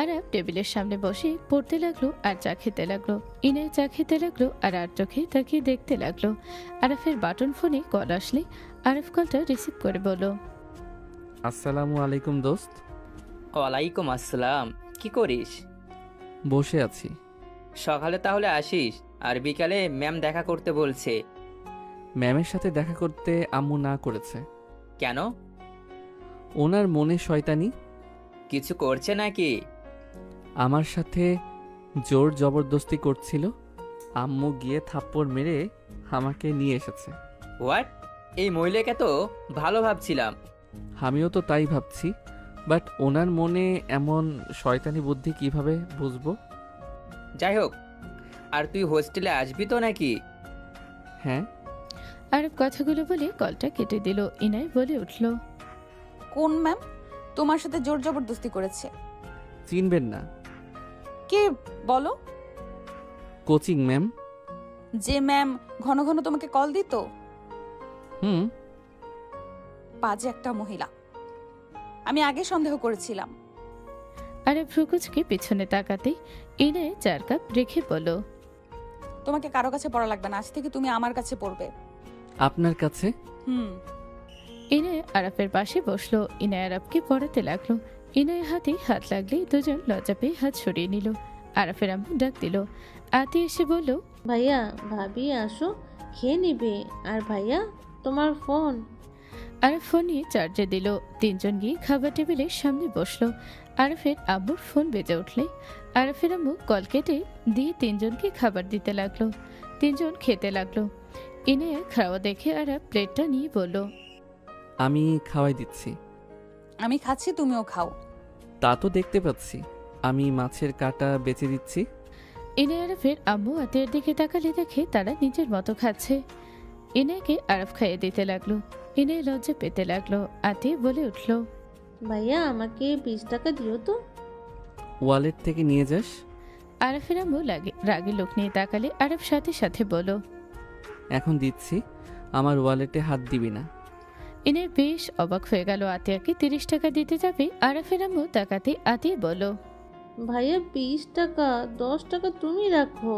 আরাফ টেবিলের সামনে বসে পড়তে লাগলো আর চা খেতে লাগলো। ইনায় চা খেতে লাগলো আর চোখে তাকিয়ে দেখতে লাগলো। আরাফের বাটন ফোনে কল আসলে আরাফ কলটা রিসিভ করে বলল, আসসালামু আলাইকুম দোস্ত। ওয়ালাইকুম আসসালাম। কি করিস? বসে আছি। সকালে তাহলে আসিস, আর বিকালে ম্যাম দেখা করতে বলছে। ম্যামের সাথে দেখা করতে আম্মু না করেছে। কেন? ওনার মনে শয়তানি। কিছু করছে নাকি? আমার সাথে জোর জবরদস্তি করছিল। আম্মু গিয়ে থাপ্পড় মেরে আমাকে নিয়ে এসেছে। হোয়াট? এই মহিলাকে তো ভালো ভাবছিলাম। আমিও তো তাই ভাবছি, বাট ওনার মনে এমন শয়তানি বুদ্ধি কিভাবে বুঝবো? যাই হোক, আর তুই হোস্টেলে আসবি তো নাকি? হ্যাঁ। আরাফ কথাগুলো বলে কলটা কেটে দিল। ইনায় বলে উঠল, কোন ম্যাম তোমার সাথে জোর জবরদস্তি করেছে? চিনবেন না? কে বলো? Coaching ma'am. যে ম্যাম ঘন ঘন তোমাকে কল দিত? হুম। বাজে একটা মহিলা। আমি আগে সন্দেহ করেছিলাম। আরব ভ্রুকুচকে পিছনে তাকাতেই ইনায়া 4 কাপ রেখে বলল, তোমাকে কারো কাছে পড়া লাগবে না, আজ থেকে তুমি আমার কাছে পড়বে। আপনার কাছে? হুম। ইনায়া আরাফের পাশে বসলো। ইনায়া আরাফকে পড়াতে লাগলো। ইনায়া হাতে হাত লাগলেই দুজন লজ্জা পেয়ে হাত সরিয়ে নিল। আরাফের আম্মু ডাক দিল। আতি এসে বলল, ভাইয়া ভাবি আসো, খেয়ে নিবে। আর ভাইয়া তোমার ফোন। আরাফ ফোন নিয়ে চার্জে দিল। তিনজন গিয়ে খাবার টেবিলের সামনে বসলো। আরাফের আম্মুর ফোন বেজে উঠলে আরাফের আম্মু কল কেটে দিয়ে তিনজনকে খাবার দিতে লাগলো। তিনজন খেতে লাগলো। ইনায়া খাওয়া দেখে আরাফ প্লেটটা নিয়ে বলল, আমি খাওয়াই দিচ্ছি। আমি খাচ্ছি, তুমিও খাও। তা তো দেখতে পাচ্ছি। আমি মাছের কাঁটা বেচে দিচ্ছি। ইনায়া আরাফের আম্মু আতিয়ার দিকে তাকালে দেখে তারা নিজের মতো খাচ্ছে। ইনায়াকে আরাফ খাইয়ে দিতে লাগলো। ইনায়া লজ্জা পেতে লাগলো। আতিয়া বলে উঠল, ভাইয়া আমাকে 20 টাকা দিও তো। ওয়ালেট থেকে নিয়ে যাস। আরাফের আম্মু রাগে লোক নিয়ে তাকালে আরাফ সাথে সাথে বলো, এখন দিচ্ছি, আমার ওয়ালেটে হাত দিবি না। ইনায়া বেশ অবাক হয়ে গেল। আতিয়াকে 30 টাকা দিতে যাবে। আরাফের আম্মু তাকাতে আতিয়া বলো, ভাইয়া 20 টাকা, 10 টাকা তুমি রাখো।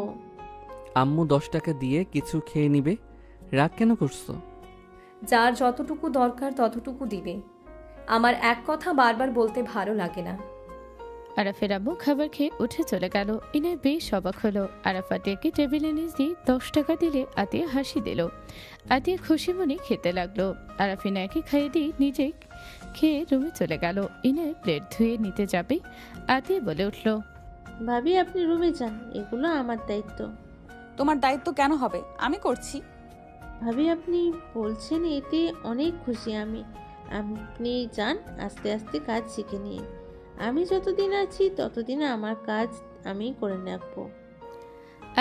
আম্মু 10 টাকা দিয়ে কিছু খেয়ে নিবে, রাগ কেন করছো? যার যতটুকু দরকার ততটুকু দিবে। আমার এক কথা বারবার বলতে ভালো লাগে না। আরাফের আম্মু খাবার খেয়ে উঠে চলে গেল। ইনায়া বেশ অবাক হলো। আরাফ আতিয়াকে টেবিলে নিচ দিয়ে 10 টাকা দিলে আতিয়া হাসি দিল। আতিয়া খুশি মনে খেতে লাগলো। আরাফ ইনায়াকে খাইয়ে দিয়ে নিজে খেয়ে রুমে চলে গেল। ইনায়া প্লেট ধুয়ে নিতে যাবে। আতিয়া বলে উঠল, ভাবি আপনি রুমে যান, এগুলো আমার দায়িত্ব। তোমার দায়িত্ব কেন হবে? আমি করছি। ভাবি আপনি বলছেন এতে অনেক খুশি আমি। আপনি যান, আস্তে আস্তে কাজ শিখে নিন। আমি যতদিন আছি ততদিন আমার কাজ আমি করে রাখবো।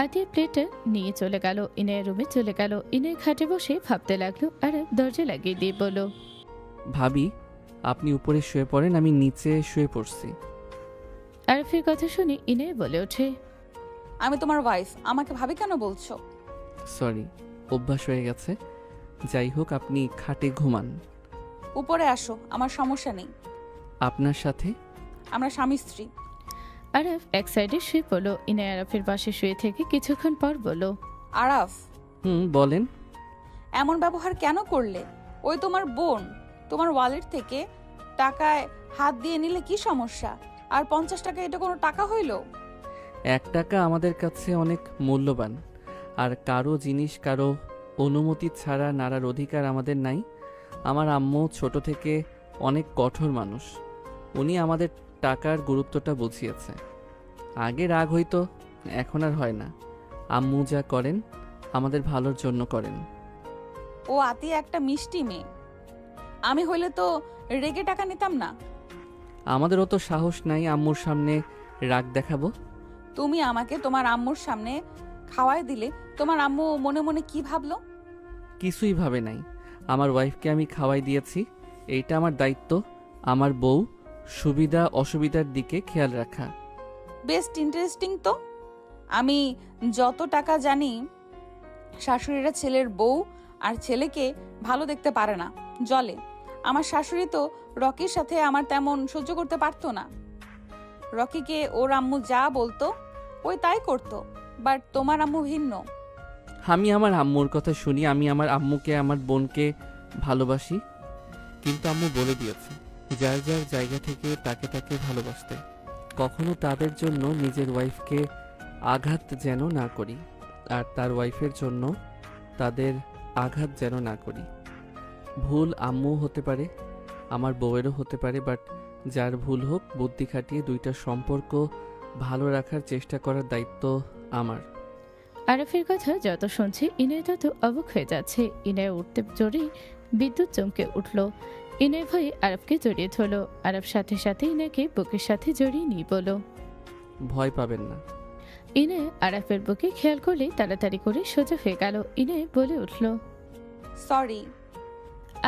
আতিয়া প্লেটটা নিয়ে চলে গেল। ইনায়া রুমে চলে গেল। ইনায়া খাটে বসে ভাবতে লাগলো। আরাফ দরজা লাগিয়ে দিয়ে বলল, ভাবি, আপনি উপরে শুয়ে পড়েন, আমি নিচে শুয়ে পড়ছি। আরাফের কথা শুনে ইনায়া বলে ওঠে, আমি তোমার ওয়াইফ, আমাকে ভাবি কেন বলছো? সরি, অভ্যাস হয়ে গেছে। যাই হোক, আপনি খাটে ঘুমান। উপরে আসো, আমার সমস্যা নেই। আপনার সাথে? আমরা স্বামী স্ত্রী। আরাফ এক সাইডে শুয়ে পড়লো। ইনায়া আরাফের পাশে শুয়ে থেকে কিছুক্ষণ পর বলল, আরাফ, বলেন। এমন ব্যবহার কেন করলে? ওই তোমার বোন, তোমার ওয়ালেট থেকে টাকায় হাত দিয়ে নিলে কি সমস্যা? আর 50 টাকা এটা কোনো টাকা হইল? 1 টাকা আমাদের কাছে অনেক মূল্যবান, আর কারো জিনিস কারো অনুমতি ছাড়া নাড়ার অধিকার আমাদের নাই। আমার আম্মু ছোট থেকে অনেক কঠোর মানুষ। উনি আমাদের টাকার গুরুত্বটা বুঝিয়েছে। আগে রাগ হইতো, এখন আর হয় না। আম্মু যা করেন আমাদের ভালোর জন্য করেন। ও আতিয়া একটা মিষ্টি মেয়ে। আমি হইলে তো রেগে টাকা নিতাম না। আমাদেরও তো সাহস নাই আম্মুর সামনে রাগ দেখাবো। তুমি আমাকে তোমার আম্মুর সামনে খাওয়াই দিলে, তোমার আম্মু মনে মনে কি ভাবলো? কিছুই ভাবে নাই। আমার ওয়াইফকে আমি খাওয়াই দিয়েছি, এইটা আমার দায়িত্ব। আমার বউ সুবিধা অসুবিধার দিকে খেয়াল রাখা। বেস্ট ইন্টারেস্টিং তো। আমি যত টাকা জানি, শাশুড়িরা ছেলের বউ আর ছেলেকে ভালো দেখতে পারে না, জলে। আমার শাশুড়ি তো রকির সাথে আমার তেমন সহ্য করতে পারতো না। রকিকে ওর আম্মু যা বলতো ওই তাই করতো, বাট তোমার আম্মু ভিন্ন। আমি আমার আম্মুর কথা শুনি, আমি আমার আম্মুকে আমার বোনকে ভালোবাসি। কিন্তু আম্মু বলে দিয়েছে যার যার জায়গা থেকে তাকে তাকে ভালোবাসতে। কখনো তাদের জন্য নিজের ওয়াইফকে আঘাত যেন না করি, আর তার ওয়াইফের জন্য তাদের আঘাত যেন না করি। ভুল আম্মু হতে পারে, আমার বউয়েরও হতে পারে, বাট যার ভুল হোক, বুদ্ধি খাটিয়ে দুইটা সম্পর্ক ভালো রাখার চেষ্টা করার দায়িত্ব আমার। আরাফের কথা যত শুনছে ইনায় তত অবাক হয়ে যাচ্ছে। ইনায় উঠতে জোরেই বিদ্যুৎ চমকে উঠল। ইনায় ভয়ে আরাফকে জড়িয়ে ধরল। আরাফ সাথে সাথে ইনাকে বুকের সাথে জড়িয়ে নিয়ে বলল, ভয় পাবেন না। ইনায় আরাফের বুকে খেয়াল করলে তাড়াতাড়ি করে সোজা হয়ে গেল। ইনায় বলে উঠল, সরি।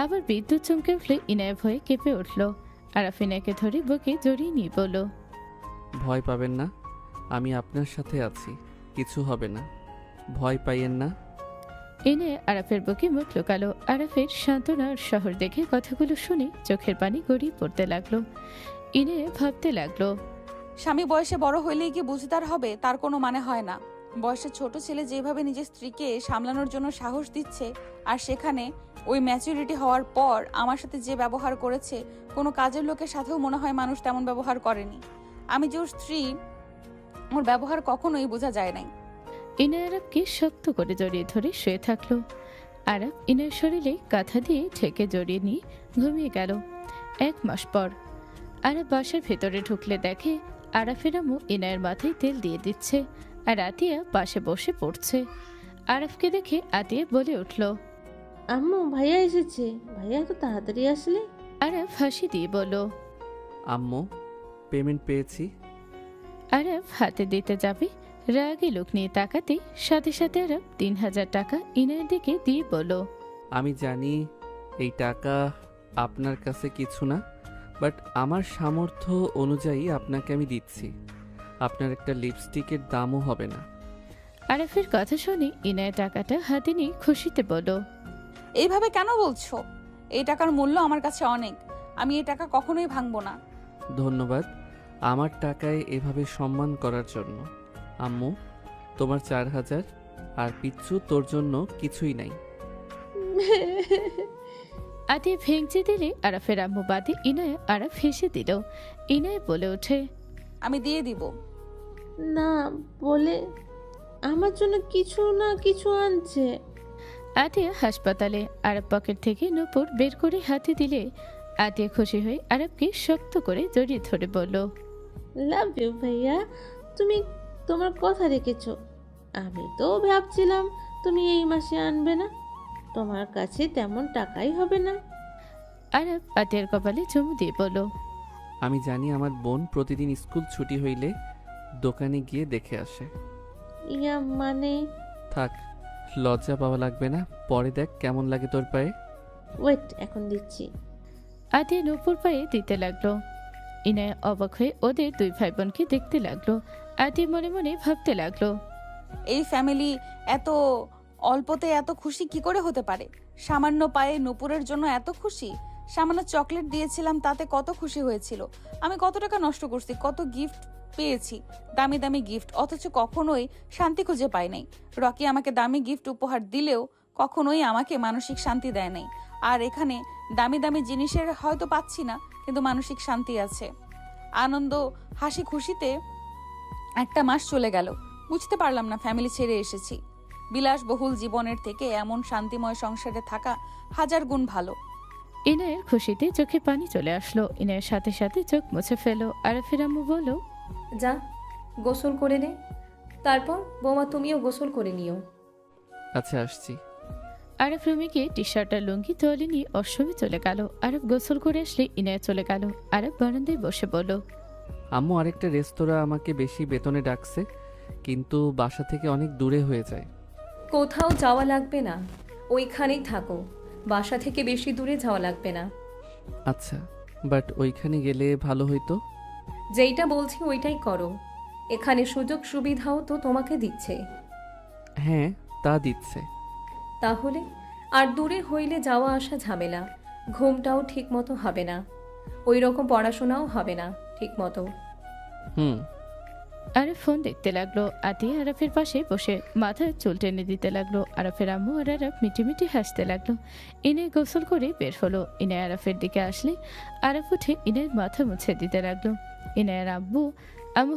আবার বিদ্যুৎ চমকে উঠলে ইনায় ভয়ে কেঁপে উঠল। আরাফ ইনায়কে ধরে বুকে জড়িয়ে নিয়ে বলল, ভয় পাবেন না, আমি আপনার সাথে আছি, কিছু হবে না, ভয় পাইয়েন না। ইনায়া আরাফের বুকে মুখ লুকালো। আরাফের সান্ত্বনার শহর দেখে কথাগুলো শুনে চোখের পানি গড়িয়ে পড়তে লাগলো। ইনায়া ভাবতে লাগলো, স্বামী বয়সে বড় হইলেই কি বুঝদার হবে তার কোনো মানে হয় না। বয়সে ছোট ছেলে যেভাবে নিজের স্ত্রীকে সামলানোর জন্য সাহস দিচ্ছে, আর সেখানে ওই ম্যাচুরিটি হওয়ার পর আমার সাথে যে ব্যবহার করেছে, কোনো কাজের লোকের সাথেও মনে হয় মানুষ তেমন ব্যবহার করেনি। আমি যে ওর স্ত্রী, ওর ব্যবহার কখনোই বোঝা যায় নাই। ইনায়া আরাফকে শক্ত করে জড়িয়ে ধরে শুয়ে থাকলো। আরাফ ইনায়ের শরীরে কাঁথা দিয়ে ঢেকে জড়িয়ে নিয়ে ঘুমিয়ে গেল। 1 মাস পর আরাফ বাসার ভেতরে ঢুকলে দেখে আরাফের আম্মু ইনায়ের মাথায় তেল দিয়ে দিচ্ছে, আর আতিয়া পাশে বসে পড়ছে। আরাফকে দেখে আতিয়া বলে উঠল, আম্মু ভাইয়া এসেছে, ভাইয়া তো তাড়াতাড়ি আসলে। আরাফ হাসি দিয়ে বলল। আম্মু, পেমেন্ট পেয়েছি। আরাফ হাতে দিতে যাবে, রাগে লোক নিয়ে তাকাতে সাথে সাথে আরাফ 3000 টাকা ইনায়ের দিকে দিয়ে বলল, আমি জানি এই টাকা আপনার কাছে কিছু না, বাট আমার সামর্থ্য অনুযায়ী আপনাকে আমি দিচ্ছি। আপনার একটা লিপস্টিকের দামও হবে না। আরাফের কথা শুনে ইনায়ের টাকাটা হাতে নিয়ে খুশিতে বলল, এইভাবে কেন বলছো? এই টাকার মূল্য আমার কাছে অনেক, আমি এই টাকা কখনোই ভাঙবো না। ধন্যবাদ আমার টাকায় এভাবে সম্মান করার জন্য। আম্মু, তোমার 4000, আর পিচ্ছু তোর জন্য কিছুই নাই। আতিয়া ভেঙচি দিলে আরাফের আম্মু বাদে ইনায়া আরাফ হেসে দিল। ইনায়া বলে ওঠে, আমি দিয়ে দিব। না বলে আমার জন্য কিছু না কিছু আনছে। আতিয়া হাসপাতালে আরাফ পকেট থেকে নূপুর বের করে হাতে দিলে আতিয়া খুশি হয়ে আরাফকে শক্ত করে জড়িয়ে ধরে বলল, লাভ ইউ ভাইয়া, তুমি তোমার কথা রেখেছো। আমি তো ভাবছিলাম তুমি এই মাসে আনবে না, তোমার কাছে তেমন টাকাই হবে না। আরাফ আতিয়ার কপালে চুমু দিয়ে বলল, আমি জানি আমার বোন প্রতিদিন স্কুল ছুটি হইলে দোকানে গিয়ে দেখে আসে। ইয়া মানে? থাক, লজ্জা পাওয়া লাগবে না, পরে দেখ কেমন লাগে তোর পায়ে। ওয়েট, এখন দিচ্ছি। আতিয়া নূপুর পায়ে দিতে লাগলো। ইনায়া অবাক হয়ে ওদের 2 ভাই বোনকে দেখতে লাগলো। আতিয়া মনে মনে ভাবতে লাগলো, এই ফ্যামিলি এত অল্পতে এত খুশি কি করে হতে পারে? সামান্য পায়ে নুপুরের জন্য এত খুশি। সামান্য চকলেট দিয়েছিলাম, তাতে কত খুশি হয়েছিল। আমি কত টাকা নষ্ট করছি, কত গিফট পেয়েছি, দামি দামি গিফট, অথচ কখনোই শান্তি খুঁজে পাই নাই। রকি আমাকে দামি গিফট উপহার দিলেও কখনোই আমাকে মানসিক শান্তি দেয় নাই। আর এখানে দামি দামি জিনিসের হয়তো পাচ্ছি না, কিন্তু মানসিক শান্তি আছে। আনন্দ, হাসি খুশিতে 1 মাস চলে গেল, বুঝতে পারলাম না ফ্যামিলি ছেড়ে এসেছি। বিলাসবহুল জীবনের থেকে এমন শান্তিময় সংসারে থাকা 1000 গুণ ভালো। ইনায়ের খুশিতে চোখে পানি চলে আসলো। ইনায়ের সাথে সাথে চোখ মুছে ফেলো। আরাফের আম্মু বলল, যা গোসল করে নে, তারপর বৌমা তুমিও গোসল করে নিও। আচ্ছা, আসছি। আরাফ রুমে গিয়ে টি শার্ট আর লুঙ্গি তোয়ালে নিয়ে অশ্রমে চলে গেল। আরাফ গোসল করে আসলে ইনায়া চলে গেল। আরাফ বারান্দায় বসে বলল, আম্মু, আরেকটা রেস্তোরাঁ আমাকে বেশি বেতনে ডাকছে, কিন্তু বাসা থেকে অনেক দূরে হয়ে যায়। কোথাও যাওয়া লাগবে না, ওইখানেই থাকো। বাসা থেকে বেশি দূরে যাওয়া লাগবে না। আচ্ছা, বাট ওইখানে গেলে ভালো হইতো। যেইটা বলছি ওইটাই করো, এখানে সুযোগ সুবিধাও তো তোমাকে দিচ্ছে। হ্যাঁ, তা দিচ্ছে। তাহলে আর দূরে হইলে যাওয়া আসা ঝামেলা, ঘুমটাও ঠিক মতো হবে না, ওই রকম পড়াশোনাও হবে না ঠিক মতো। হুম। আরাফ ফোন দেখতে লাগলো। আতিয়া আরাফের পাশে বসে মাথায় চুল টেনে দিতে লাগলো। আরাফের আম্মু আর আরাফ মিটিমিটি হাসতে লাগলো। ইনায় গোসল করে বের হলো। ইনায় আরাফের দিকে আসলে আরাফ উঠে ইনায়ের মাথা মুছে দিতে লাগলো। ইনায়ের আম্মু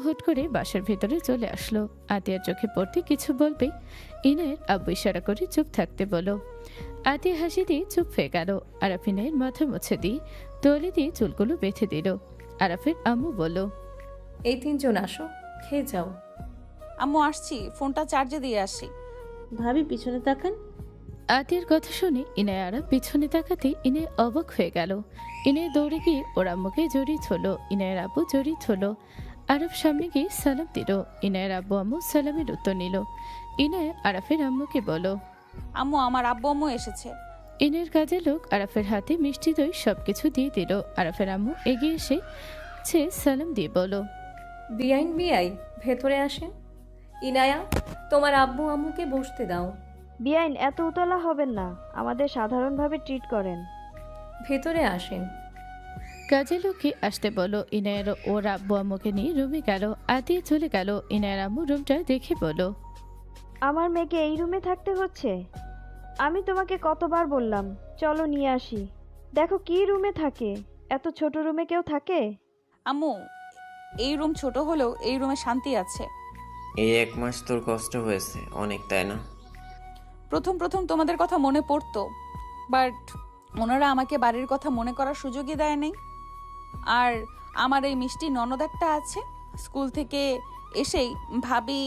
হুট করে বাসার ভেতরে চলে আসলো। আতিয়ার চোখে পড়তে কিছু বলবে, ইনায়ের আব্বু ইশারা করে চুপ থাকতে বলো। আতিয়া হাসি দিয়ে চুপ হয়ে গেল। আরাফ ইনায়ের মাথা মুছে দিয়ে তোয়ালে দিয়ে চুলগুলো বেঁধে দিল। আরাফের আম্মু বলল, এই 3 জন আসো, খেয়ে যাও। আম্মু আসছি, ফোনটা চার্জে দিয়ে আসি। ভাবি পিছনে তাকান। আতিয়ার কথা শুনে ইনায় আরাফ পিছনে তাকাতে ইনায় অবাক হয়ে গেল। ইনায় দৌড়ে গিয়ে ওর আম্মুকে জড়িয়ে ধরল। ইনায়ের আব্বু জড়িয়ে ধরল। আরাফ সামনে গিয়ে সালাম দিল। ইনায়ের আব্বু আম্মু সালামের উত্তর নিল। ইনায় আরাফের আম্মুকে বলো, আম্মু, আমার আব্বু আম্মু এসেছে। ইনায়ের কাজের লোক আরাফের হাতে মিষ্টি দই সবকিছু দিয়ে দিল। আরাফের আম্মু এগিয়ে এসে সালাম দিয়ে বলো, বিআই ভেতরে আসেন। ইনায়া, তোমার আব্বু আম্মুকে বসতে দাও। বিআইন এত উতলা হবেন না, আমাদের সাধারণভাবে ট্রিট করেন। ভেতরে আসেন। কাজের লোককে আসতে বলো। ইনায়ের ওর আব্বু আম্মুকে নিয়ে রুমে গেল। আতিয়ে চলে গেল। ইনায়ের আম্মু রুমটা দেখে বলো, আমার মেয়েকে এই রুমে থাকতে হচ্ছে? আমি তোমাকে কতবার বললাম চলো নিয়ে আসি। দেখো কি রুমে থাকে, এত ছোট রুমে কেউ থাকে? আম্মু, এই রুম ছোট হলেও এই রুমে শান্তি আছে। এই 1 মাস তোর কষ্ট হয়েছে অনেক, তাই না? প্রথম প্রথম তোমাদের কথা মনে পড়তো, বাট ওনারা আমাকে বাড়ির কথা মনে করার সুযোগই দেয় নাই। আর আমার এই মিষ্টি ননদ একটা আছে, স্কুল থেকে এসেই ভাবি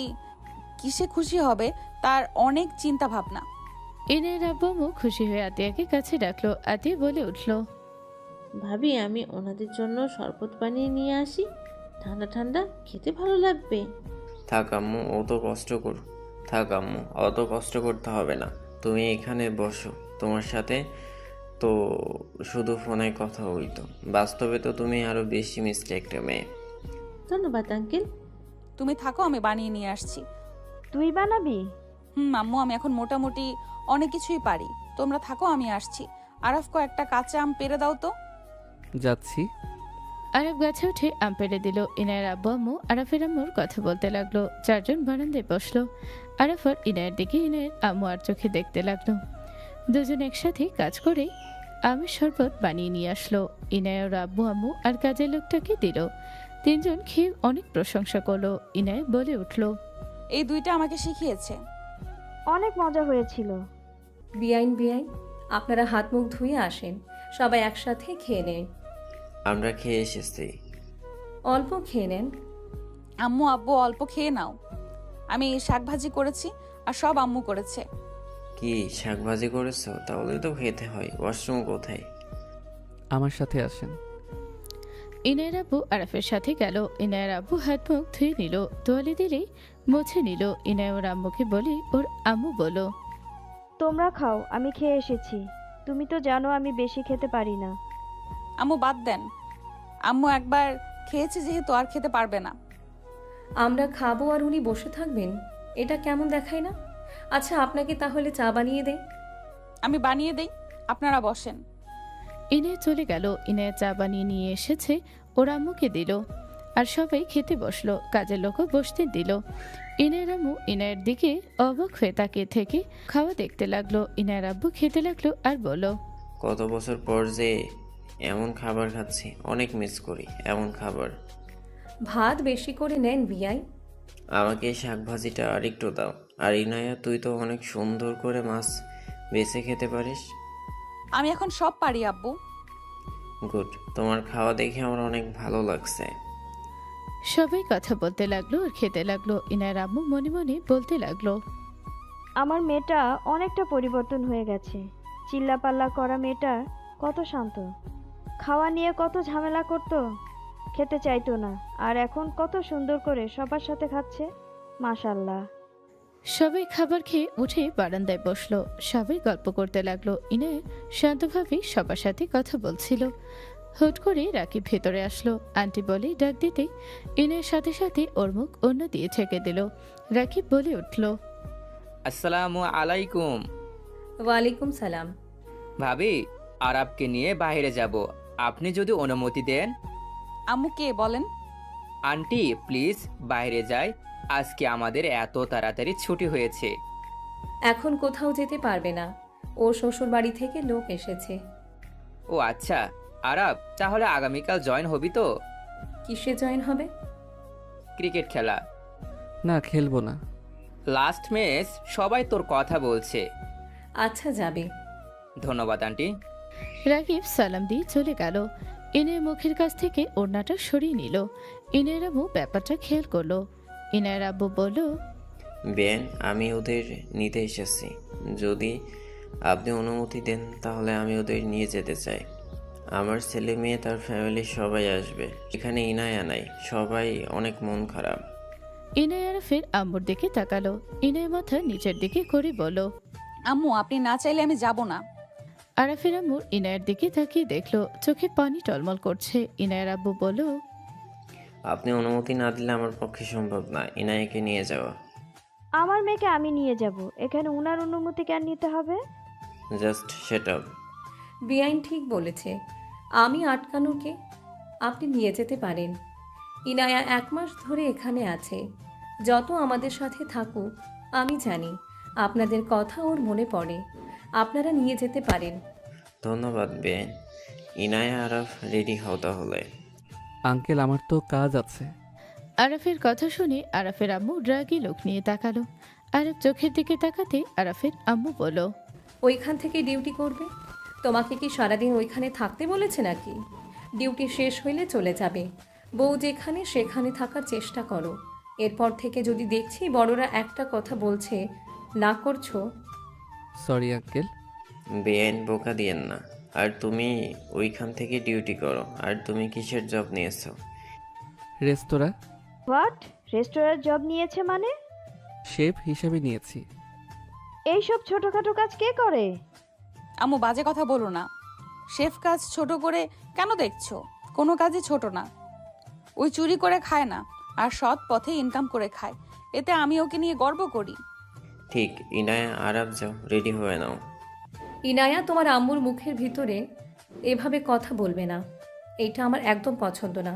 কিসে খুশি হবে তার অনেক চিন্তা ভাবনা। ইনায়ের আব্বু আম্মু খুশি হয়ে আতিয়াকে কাছে ডাকলো। আতিয়া বলে উঠল, ভাবি আমি ওনাদের জন্য শরবত বানিয়ে নিয়ে আসি, ঠান্ডা ঠান্ডা খেতে ভালো লাগবে। থাক আম্মু, থাক আম্মু, অত কষ্ট করতে হবে না। তুমি এখানে বসো, তোমার সাথে তো শুধু ফোনে কথা হইতো, বাস্তবে তো তুমি আরো বেশি মিষ্টি একটা মেয়ে। ধন্যবাদ আঙ্কেল। তুমি থাকো, আমি বানিয়ে নিয়ে আসছি। তুই বানাবি? আম্মু, আমি এখন মোটামুটি অনেক কিছুই পারি। তোমরা থাকো, আমি আসছি। আরাফ একটা কাঁচা আম পেড়ে দাও তো। যাচ্ছি। আরাফ গাছে উঠে আম পেড়ে দিল। ইনায়ের আব্বু আম্মু আরাফের আম্মুর কথা বলতে লাগলো। চারজন বারান্দায় বসলো। আরাফ আর ইনায়ের দিকে ইনায়ের আম্মু আর চোখে দেখতে লাগলো। দুজন একসাথে কাজ করে আমের শরবত বানিয়ে নিয়ে আসলো। ইনায়ের আব্বু আম্মু আর কাজের লোকটাকে দিল। তিনজন খেয়ে অনেক প্রশংসা করলো। ইনায় বলে উঠল, এই দুইটা আমাকে শিখিয়েছে। অনেক মজা হয়েছিল। বিআইন, আপনারা হাত মুখ ধুয়ে আসেন, সবাই একসাথে খেয়ে নেন। আমরা খেয়ে এসেছি। অল্প খেয়ে নেন। আম্মু আব্বু অল্প খেয়ে নাও। আমি শাক ভাজি করেছি আর সব আম্মু করেছে। কি শাকভাজি করেছো? তাহলে তো খেতে হয়। ওয়াশরুম কোথায়? আমার সাথে আসেন। ইনায়ের আব্বু আরাফের সাথে গেল। ইনায়ের আব্বু হাত মুখ ধুয়ে নিল, তোয়ালে দিলেই মুছে নিল। ইনায় ওর আম্মুকে বলে ওর আম্মু বলো, তোমরা খাও, আমি খেয়ে এসেছি। তুমি তো জানো আমি বেশি খেতে পারি না। আম্মু বাদ দেন, আম্মু একবার খেয়েছে যেহেতু আর খেতে পারবে না। আমরা খাবো আর উনি বসে থাকবেন, এটা কেমন দেখায় না? আচ্ছা, আপনাকে তাহলে চা বানিয়ে দেই। আমি বানিয়ে দেই, আপনারা বসেন। ইনায় চলে গেল। ইনায় চা বানিয়ে নিয়ে এসেছে, ওর আম্মুকে দিল। আর সবাই খেতে বসলো। কাজের লোকও বসতে দিল। ইনায়ের আম্মু ইনায়ের দিকে অবাক হয়ে তাকিয়ে থেকে খাওয়া দেখতে লাগলো। ইনায়ের আব্বু খেতে লাগলো আর বলল, কত বছর পর যে এমন খাবার খাচ্ছি, অনেক মিস করি এমন খাবার। ভাত বেশি করে নেন বিয়াই। আমাকে এই শাকভাজিটা আরেকটু দাও। আর ইনায়া, তুই তো অনেক সুন্দর করে মাছ বেছে খেতে পারিস। আমি এখন সব পারি আব্বু। গুড, তোমার খাওয়া দেখে আমার অনেক ভালো লাগছে। সবাই কথা বলতে লাগলো আর খেতে লাগলো। ইনায়ের আম্মু মনে মনে বলতে লাগলো, আমার মেয়েটা অনেকটা পরিবর্তন হয়ে গেছে। চিল্লাপাল্লা করা মেয়েটা কত শান্ত, খাওয়া নিয়ে কত ঝামেলা করতো, খেতে চাইতো না, আর এখন কত সুন্দর করে সবার সাথে খাচ্ছে। মাশাল্লাহ। সবাই খাবার খেয়ে উঠে বারান্দায় বসলো। সবাই গল্প করতে লাগলো। ইনায় শান্তভাবে সবার সাথে কথা বলছিল। হুট করে রাকিব ভেতরে আসলো। আন্টি বলে ডাক দিতে ইনায়ের সাথে সাথে ওর মুখ অন্য দিয়ে ছেঁকে দিল। রাকিব বলে উঠল, আসসালামু আলাইকুম। ওয়ালাইকুম সালাম। ভাবি, আরাবকে নিয়ে বাইরে যাব, আপনি যদি অনুমতি দেন। আম্মু কে বলেন? আন্টি প্লিজ বাইরে যাই, আজকে আমাদের এত তাড়াতাড়ি ছুটি হয়েছে। এখন কোথাও যেতে পারবে না, ও শ্বশুর বাড়ি থেকে লোক এসেছে। ও আচ্ছা, আরাব তাহলে আগামীকাল জয়েন হবি তো? কিসে জয়েন হবে? ক্রিকেট খেলা। না, খেলবো না। লাস্ট ম্যাচ, সবাই তোর কথা বলছে। আচ্ছা যাবে। ধন্যবাদ আন্টি। রাকিব সালাম দিয়ে চলে গেল। ইনায়ের মুখের কাছ থেকে ওড়নাটা সরিয়ে নিল। ইনায়ের আম্মু ব্যাপারটা খেয়াল করলো। ইনায়ের আব্বু বলল, বেন, আমি ওদের নিতে এসেছি। যদি আপনি অনুমতি দেন তাহলে আমি ওদের নিয়ে যেতে চাই। আমার ছেলে মেয়ে তার ফ্যামিলির সবাই আসবে। এখানে ইনায়া নাই, সবাই অনেক মন খারাপ। ইনায় আরাফের আম্মুর দিকে তাকালো। ইনায় মাথা নিচের দিকে করে বলল, আম্মু আপনি না চাইলে আমি যাব না। আরাফের আম্মু ইনায়ের দিকে তাকিয়ে দেখলো, চোখে পানি টলমল করছে। ইনায়ের আব্বু বলল, আপনি অনুমতি না দিলে আমার পক্ষে সম্ভব না ইনায়াকে নিয়ে যাওয়া। আমার মেয়েকে আমি নিয়ে যাব, এখানে উনার অনুমতি কেন নিতে হবে? Just set up. বেআইন ঠিক বলেছে, আমি আটকানোর কে? আপনি নিয়ে যেতে পারেন। ইনায়া 1 মাস ধরে এখানে আছে। যত আমাদের সাথে থাকুক, আমি জানি আপনাদের কথা ওর মনে পড়ে। আপনারা নিয়ে যেতে পারেন। ধন্যবাদ বেন। ইনায়া আরাফ, রেডি হও তাহলে। আঙ্কেল আমার তো কাজ আছে। আরাফের কথা শুনে আরাফের আম্মু রাগী লোক নিয়ে তাকালো। আরাফ চোখের দিকে তাকাতে আরাফের আম্মু বলল, ওইখান থেকে ডিউটি করবে? তোমাকে কি সারাদিন ওইখানে থাকতে বলেছে নাকি? ডিউটি শেষ হইলে চলে যাবে। বউ যেখানে সেখানে থাকার চেষ্টা করো। এরপর থেকে যদি দেখছি বড়রা একটা কথা বলছে না করছো। Sorry uncle. বেআইন বোকা দিয়েন না। আর তুমি ওইখান থেকে ডিউটি করো। আর তুমি কিসের জব নিয়েছো? রেস্তোরাঁ হোয়াট? রেস্টুরেন্ট জব নিয়েছে মানে? শেফ হিসেবে নিয়েছি। এইসব ছোটখাটো কাজ কে করে? আম্মু বাজে কথা বলো না। শেফ কাজ ছোট করে কেন দেখছো? কোনো কাজই ছোট না। ওই চুরি করে খায় না, আর সৎ পথে ইনকাম করে খায়। এতে আমি ওকে নিয়ে গর্ব করি। ঠিক। ইনায়া আরাফ, যাও রেডি হয়ে নাও। ইনায়া, তোমার আম্মুর মুখের ভিতরে এভাবে কথা বলবে না। এইটা আমার একদম পছন্দ না।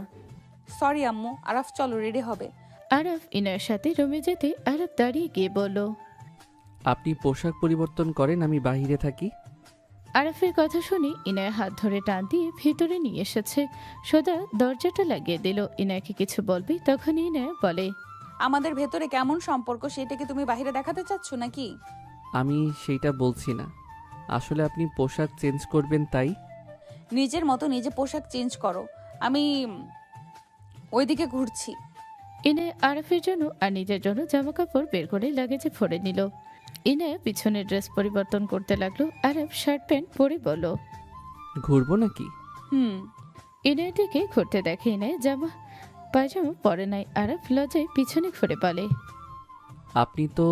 সরি আম্মু। আরাফ চলো, রেডি হবে। আরাফ ইনায়ের সাথে রুমে যেতে আরাফ দাঁড়িয়ে গিয়ে বলল, আপনি পোশাক পরিবর্তন করেন, আমি বাইরে থাকি। আরাফের কথা শুনে ইনায়া হাত ধরে টান দিয়ে ভিতরে নিয়ে এসেছে। সোজা দরজাটা লাগিয়ে দিল। ইনায়াকে কিছু বলবে তখন ইনায়া বলে, আমাদের ভেতরে কেমন সম্পর্ক সেটাকে তুমি বাইরে দেখাতে চাচ্ছ নাকি? আমি সেইটা বলছি না। আসলে আপনি পোশাক চেঞ্জ করবেন তাই। নিজের মতো নিজে পোশাক চেঞ্জ করো। আমি ওইদিকে ঘুরছি। ইনায়া আরাফের জন্য আর নিজের জন্য জামা কাপড় বের করে লাগেজে ভরে নিল। ইনায়া পিছনের ড্রেস পরিবর্তন করতে লাগলো। আরাফ শার্ট প্যান্ট পরে বলল, ঘুরবো নাকি? ইনায়ের দিকে ঘুরতে দেখে ইনায়া জামা পায়জামা পরে নাই। আরাফ লজ্জায় পিছনে ঘুরে বলে, আপনি তো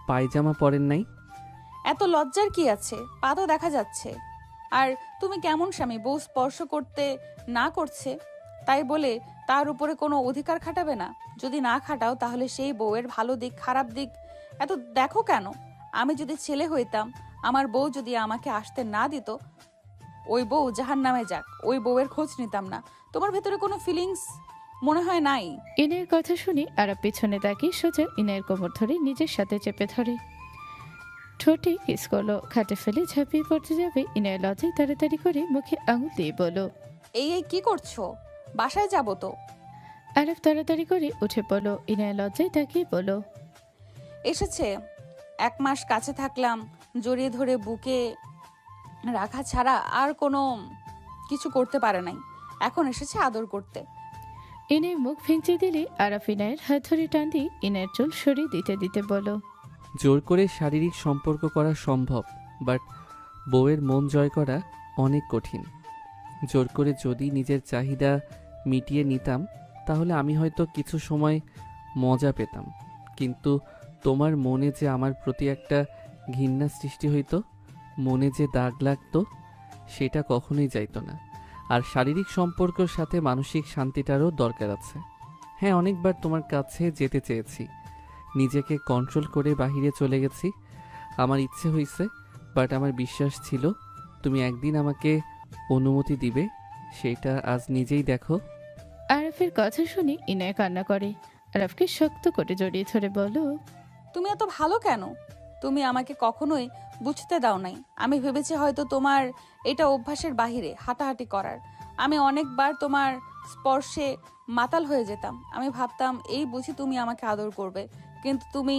পায়জামা পরেন নাই। এত লজ্জার কি আছে? পা তো দেখা যাচ্ছে। আর তুমি কেমন স্বামী, বউ স্পর্শ করতে না করছে তাই বলে তার উপরে কোনো অধিকার খাটাবে না? যদি না খাটাও তাহলে সেই বউয়ের ভালো দিক খারাপ দিক এত দেখো কেন? আমি যদি ছেলে হইতাম, আমার বউ যদি আমাকে আসতে না দিত, ওই বউ জাহান্নামে যাক, ওই বউয়ের খোঁজ নিতাম না। তোমার ভেতরে কোনো ফিলিংস মনে হয় নাই? ইনায়ের কথা শুনে আরাফ পিছনে তাকিয়ে সোজা ইনায়ের কোমর ধরে নিজের সাথে চেপে ধরে ঠোঁটে কিস করলো। খাটে ফেলে ঝাঁপিয়ে পড়তে যাবে ইনায়ের লজ্জায় তাড়াতাড়ি করে মুখে আঙুল দিয়ে বলল, এই কি করছো? বাসায় যাবো তো। আরাফ তাড়াতাড়ি করে উঠে পড়লো। ইনায়ের লজ্জায় তাকিয়ে বলল, এসেছে। 1 মাস কাছে থাকলাম, জড়িয়ে ধরে বুকে রাখা ছাড়া আর কোনো কিছু করতে পারে নাই। এখন এসেছে আদর করতে। ইনায়ের মুখ ভেঙচে দিলে আরাফ ইনায়ের হাত ধরে টান দিয়ে ইনায়ের চুল সরিয়ে দিতে দিতে বলল, জোর করে শারীরিক সম্পর্ক করা সম্ভব, বাট বউয়ের মন জয় করা অনেক কঠিন। জোর করে যদি নিজের চাহিদা মিটিয়ে নিতাম তাহলে আমি হয়তো কিছু সময় মজা পেতাম, কিন্তু তোমার মনে যে আমার প্রতি একটা ঘৃণা সৃষ্টি হইতো, মনে যে দাগ লাগতো, সেটা কখনোই যাইতো না। আর শারীরিক সম্পর্কের সাথে মানসিক শান্তিটারও দরকার আছে। হ্যাঁ, অনেকবার তোমার কাছে যেতে চেয়েছি, নিজেকে কন্ট্রোল করে বাহিরে চলে গেছি। আমার ইচ্ছে হয়েছে, বাট আমার বিশ্বাস ছিল তুমি একদিন আমাকে অনুমতি দিবে। সেটা আজ নিজেই দেখো। আরাফের কথা শুনে ইনায়া কান্না করে। আরাফকে শক্ত করে জড়িয়ে ধরে বলল, তুমি এত ভালো কেন? তুমি আমাকে কখনোই বুঝতে দাও নাই। আমি ভেবেছি হয়তো তোমার এটা অভ্যাসের বাহিরে হাঁটাহাঁটি করার। আমি অনেকবার তোমার স্পর্শে মাতাল হয়ে যেতাম। আমি ভাবতাম এই বুঝি তুমি আমাকে আদর করবে, কিন্তু তুমি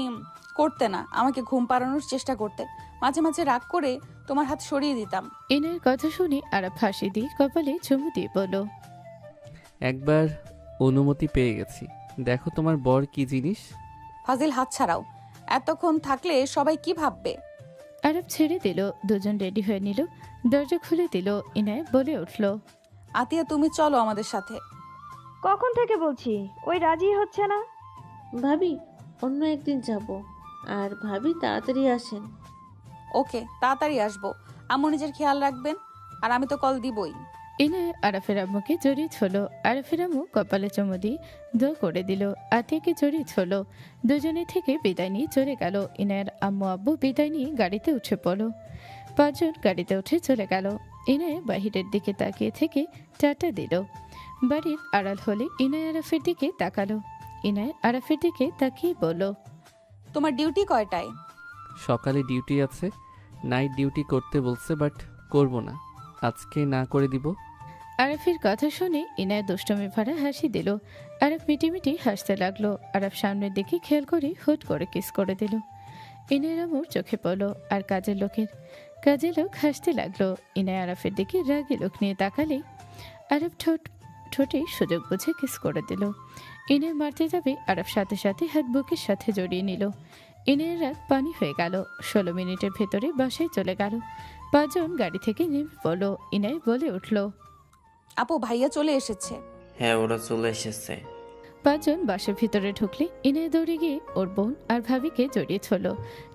করতে না। আমাকে ঘুম পাড়ানোর চেষ্টা করতে। মাঝে মাঝে রাগ করে তোমার হাত সরিয়ে দিতাম। ইনায়ের কথা শুনে আরাফ হাসি দিয়ে কপালে চুমু দিয়ে বলল, একবার অনুমতি পেয়ে গেছি, দেখো তোমার বর কি জিনিস। ফাজিল, হাত ছাড়াও। এতক্ষণ থাকলে সবাই কি ভাববে? আরাফ ছেড়ে দিল। দুজন রেডি হয়ে নিল। দরজা খুলে দিল। ইনায়া বলে উঠল, আতিয়া, তুমি চলো আমাদের সাথে। কখন থেকে বলছি, ওই রাজি হচ্ছে না। ভাবি, অন্য একদিন যাব। আর ভাবি তাড়াতাড়ি আসেন। ওকে, তাড়াতাড়ি আসবো। আম্মু নিজের খেয়াল রাখবেন। আর আমি তো কল দিবই। ইনায়া আরাফের আম্মুকে জড়িয়ে ধরল। আরাফের আম্মু কপালে চুমু দিয়ে দোয়া করে দিল। আতিয়াকে জড়িয়ে ধরল। দুজনে থেকে বিদায় নিয়ে চলে গেল। ইনায়ার আম্মু আব্বু বিদায় নিয়ে গাড়িতে উঠে পড়ল। 5 জন গাড়িতে উঠে চলে গেল। ইনায়া বাহিরের দিকে তাকিয়ে থেকে টাটা দিল। বাড়ির আড়াল হলে ইনায়া আরাফের দিকে তাকালো। ইনায়া আরাফের দিকে তাকিয়ে বলল, তোমার ডিউটি কয়টায়? সকালে ডিউটি আছে, নাইট ডিউটি করতে বলছে, বাট করব না, আজকে না করে দিব। আরাফের কথা শুনে ইনায়া দুষ্টমি ভরা হাসি দিল। আরাফ মিটিমিটি হাসতে লাগলো। আরাফ সামনের দিকে খেয়াল করে হুট করে কিস করে দিল। ইনায়ের আম্মুর চোখে পড়ল। আর কাজের লোক হাসতে লাগলো। ইনায়া আরাফের দিকে রাগী লোক নিয়ে তাকালে আরাফ ঠোঁটে সুযোগ বুঝে কিস করে দিল। ইনায় মারতে যাবে, আরাফ সাথে সাথে হাত বুকের সাথে জড়িয়ে নিল। ইনায়ের রাগ পানি হয়ে গেল। 16 মিনিটের ভেতরে বাসায় চলে গেল। 5 জন গাড়ি থেকে নেমে পড়ল। ইনায় বলে উঠল, আপু ভাইয়া চলে এসেছে। হ্যাঁ, ওরা চলে এসেছে। 5 জন বাসার ভিতরে ঢুকলে ইনায় দৌড়ে গিয়ে ওর বোন আর ভাবিকে জড়িয়ে ধরল।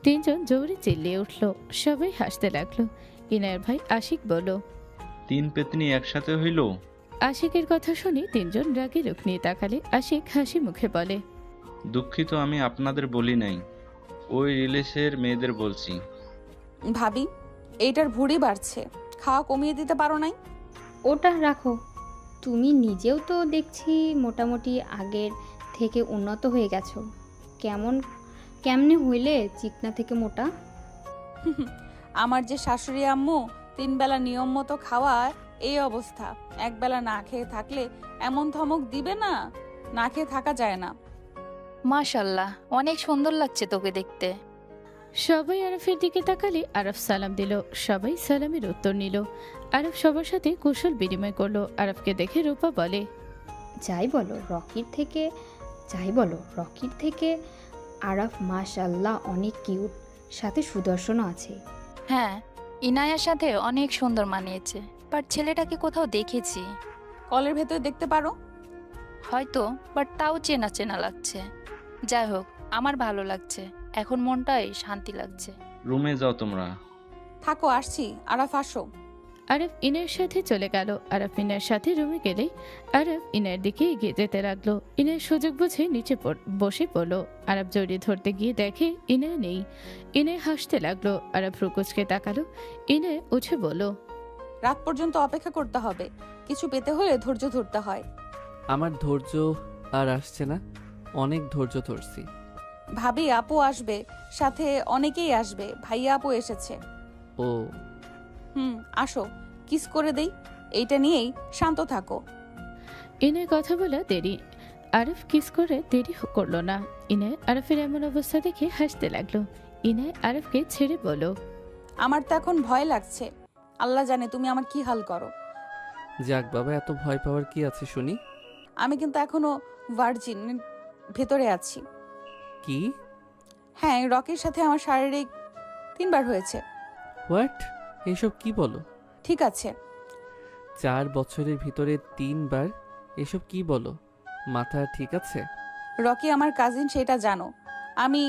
3 জন জোরে চিল্লিয়ে উঠল। সবাই হাসতে লাগলো। ইনায়ের ভাই আশিক বলল, 3 পেতনি একসাথে হইল? আশিকের কথা শুনে 3 জন রাগী লোক নিয়ে তাকালে আশিক হাসি মুখে বলে, দুঃখিত, আমি আপনাদের বলি নাই, ওই রিলেশের মেয়েদের বলছি। ভাবি, এইটার ভুঁড়ি বাড়ছে, খাওয়া কমিয়ে দিতে পারো নাই? ওটা রাখো, তুমি নিজেও তো দেখছি মোটামুটি আগের থেকে উন্নত হয়ে গেছো। কেমনে হইলে চিকনা থেকে মোটা? আমার যে শাশুড়ি আম্মু 3 বেলা নিয়ম মতো খাওয়া, এই অবস্থা। 1 বেলা না খেয়ে থাকলে এমন ধমক দিবে না, না খেয়ে থাকা যায় না। মাশাল্লাহ, অনেক সুন্দর লাগছে তোকে দেখতে। সবাই আরাফের দিকে তাকালে আরাফ সালাম দিল। সবাই সালামের উত্তর নিল। আরাফ সবার সাথে কুশল বিনিময় করলো। আরাফকে দেখে রূপা বলে, যাই বলো রকির থেকে আরাফ মাশাল্লাহ অনেক কিউট, সাথে সুদর্শনও আছে। হ্যাঁ, ইনায়ার সাথে অনেক সুন্দর মানিয়েছে, বাট ছেলেটাকে কোথাও দেখেছি। কলের ভেতরে দেখতে পারো হয়তো, বাট তাও চেনা চেনা লাগছে। যাই হোক, আমার ভালো লাগছে, এখন মনটাই শান্তি লাগছে। রুমে যাও তোমরা। থাকো, আসছি। আরাফ আসো। আরাফ ইনায়ের সাথে চলে গেল। আরাফ ইনায়ের সাথে রুমে গেলে আরাফ ইনায়ের দিকে এগিয়ে যেতে লাগলো। ইনায়ের সুযোগ বুঝে নিচে বসে পড়লো। আরাফ জড়িয়ে ধরতে গিয়ে দেখে ইনায় নেই। ইনায় হাসতে লাগলো। আরাফ রুকুচকে তাকালো। ইনায় উঠে বলল, রাত পর্যন্ত অপেক্ষা করতে হবে, কিছু পেতে হলে ধৈর্য ধরতে হয়। আমার ধৈর্য আর আসছে না, অনেক ধৈর্য ধরছি। ভাবি আপু আসবে, সাথে অনেকেই আসবে। ভাইয়া আপু এসেছে। ও আসো, কিস করে দেই। এইটা নিয়েই শান্ত থাকো। ইনায় কথা বলা দেরি। আরাফ কিস করে দেরি করলো না। ইনায় আরাফের এমন অবস্থা দেখে হাসতে লাগলো। ইনায় আরাফকে ছেড়ে বলো, আমার তো এখন ভয় লাগছে। আল্লাহ জানে তুমি আমার কি হাল করো। যাক বাবা, এত ভয় পাওয়ার কি আছে শুনি। আমি কিন্তু এখনো ভার্জিন ভেতরে আছি। কি? হ্যাঁ, রকির সাথে আমার শারীরিক 3 বার হয়েছে। হোয়াট? এসব কি বলো? ঠিক আছে। 4 বছরের ভিতরে 3 বার? এসব কি বলো? মাথা ঠিক আছে? রকি আমার কাজিন, সেটা জানো। আমি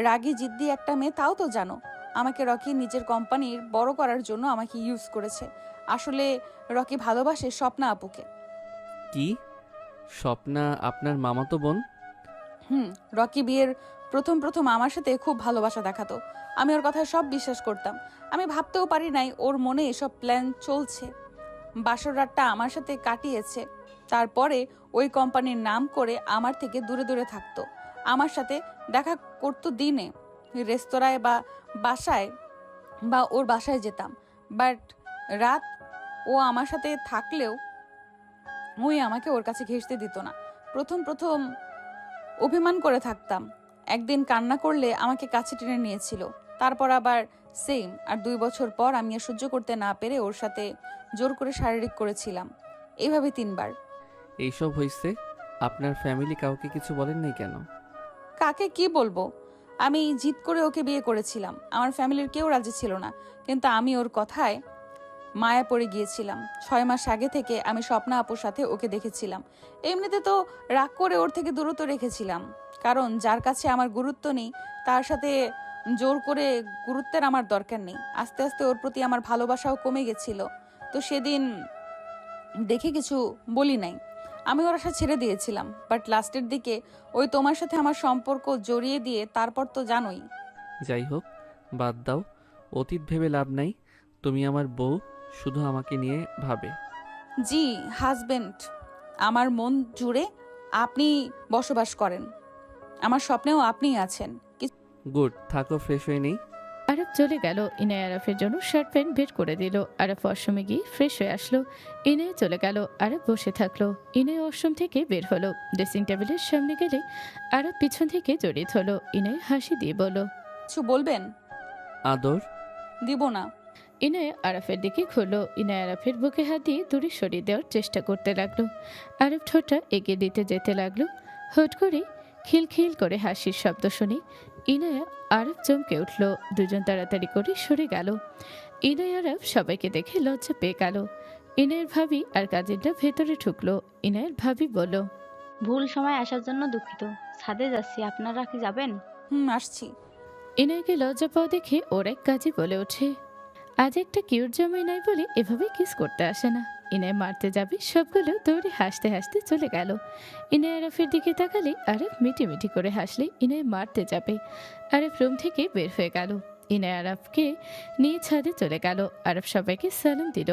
রাগী জিদ্দি একটা মেয়ে, তাও তো জানো। আমাকে রকি নিজের কোম্পানির বড় করার জন্য আমাকে ইউজ করেছে। আসলে রকি ভালোবাসে স্বপ্না আপুকে। কি? স্বপ্না আপনার মামাতো বোন? রকি বিয়ের প্রথম আমার সাথে খুব ভালোবাসা দেখাতো। আমি ওর কথায় সব বিশ্বাস করতাম। আমি ভাবতেও পারি নাই ওর মনে এসব প্ল্যান চলছে। বাসর রাতটা আমার সাথে কাটিয়েছে। তারপরে ওই কোম্পানির নাম করে আমার থেকে দূরে দূরে থাকতো। আমার সাথে দেখা করতো দিনে, রেস্তোরাঁয় বা বাসায় বা ওর বাসায় যেতাম। বাট রাত ও আমার সাথে থাকলেও ওই আমাকে ওর কাছে ঘেঁষতে দিত না। প্রথম অভিমান করে থাকতাম। একদিন কান্না করলে আমাকে কাছে টেনে নিয়েছিল। তারপর আবার সেম। আর 2 বছর পর আমি আর সহ্য করতে না পেরে ওর সাথে জোর করে শারীরিক করেছিলাম। এইভাবে 3 বার। এইসব হয়েছে? আপনার ফ্যামিলি কাউকে কিছু বলেন নাই কেন? কাকে কি বলবো? আমি জিদ করে ওকে বিয়ে করেছিলাম। আমার ফ্যামিলির কেউ রাজি ছিল না, কিন্তু আমি ওর কথায় মায়া পড়ে গিয়েছিলাম। 6 মাস আগে থেকে আমি স্বপ্না আপুর সাথে ওকে দেখেছিলাম। এমনিতে তো রাগ করে ওর থেকে দূরত্ব রেখেছিলাম, কারণ যার কাছে আমার গুরুত্ব নেই তার সাথে জোর করে গুরুত্বের আমার দরকার নেই। আস্তে আস্তে ওর প্রতি আমার ভালোবাসাও কমে গেছিল। তো সেদিন দেখে কিছু বলি নাই। আমি ওর আশা ছেড়ে দিয়েছিলাম, বাট লাস্টের দিকে ওই তোমার সাথে আমার সম্পর্ক জড়িয়ে দিয়ে তারপর তো জানোই। যাই হোক, বাদ দাও, অতীত ভেবে লাভ নাই। তুমি আমার বউ, শুধু আমাকে নিয়ে ভাবে। জি হাজবেন্ড, আমার মন জুড়ে আপনি বসবাস করেন, আমার স্বপ্নেও আপনিই আছেন। গুড, থাকো, ফ্রেশ হয়ে নেই। আরব চলে গেল। ইনায় আরফের জন্য শার্ট প্যান্ট বের করে দিল। আরব ওয়াশরুমে গিয়ে ফ্রেশ হয়ে আসলো। ইনায় চলে গেল। আরব বসে থাকলো। ইনায় ওয়াশরুম থেকে বের হলো। ড্রেসিং টেবিলের সামনে গেলে আরব পিছন থেকে জড়িয়ে ধরলো। ইনায় হাসি দিয়ে বলল, কিছু বলবেন? আদর দিব না। ইনায় আরফের দিকে ঘুরলো। ইনায় আরফের বুকে হাত দিয়ে দূরে সরিয়ে দেওয়ার চেষ্টা করতে লাগলো। আরব ঠোঁটটা এগিয়ে দিতে যেতে লাগলো। হুট করে খিলখিল করে হাসির শব্দ শুনে ইনায়া আরব চমকে উঠল। দুজন তাড়াতাড়ি করে সরে গেল। ইনায় আরব সবাইকে দেখে লজ্জা পেয়ে গেল। ইনায়ের ভাবি আর কাজিনটা ভেতরে ঢুকলো। ইনায়ের ভাবি বলল, ভুল সময় আসার জন্য দুঃখিত, ছাদে যাচ্ছি, আপনারা কি যাবেন? আসছি। ইনায়কে লজ্জা পাওয়া দেখে ওর এক কাজী বলে ওঠে, আজ একটা কিউট জামাই নাই বলে এভাবে কিস করতে আসে না। ইনায় মারতে যাবে, সবগুলো দৌড়ে হাসতে হাসতে চলে গেল। ইনায় আরফের দিকে তাকালে আরফ মিটিমিটি করে হাসলে ইনায় মারতে যাবে। আরফ রুম থেকে বের হয়ে গেল। ইনায় আরফকে নিয়ে ছাদে চলে গেল। আরফ সবাইকে সালাম দিল।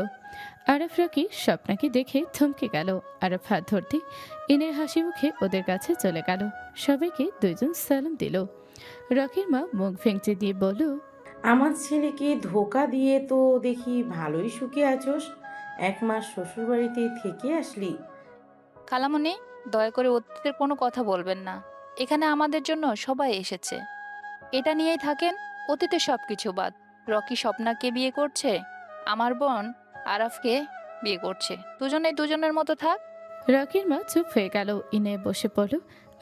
আরফ রকি স্বপ্নাকে দেখে থমকে গেল। আরফ হাত ধরতে ইনায় হাসি মুখে ওদের কাছে চলে গেল। সবাইকে দুইজন সালাম দিল। রকির মা মুখ ভেঙচে দিয়ে বলল, আমার ছেলেকে ধোকা দিয়ে তো দেখি ভালোই সুখে আছোস। 1 মাস শ্বশুরবাড়িতে থেকে আসলি। খালামণি, দয়া করে অতীতের কোনো কথা বলবেন না। এখানে আমাদের জন্য সবাই এসেছে, এটা নিয়েই থাকেন। অতীতে সব কিছু বাদ। রকি স্বপ্নাকে বিয়ে করছে, আমার বোন আরাফকে বিয়ে করছে, দুজনেই দুজনের মতো থাক। রকির মা চুপ হয়ে গেল। ইনায় বসে পড়ল।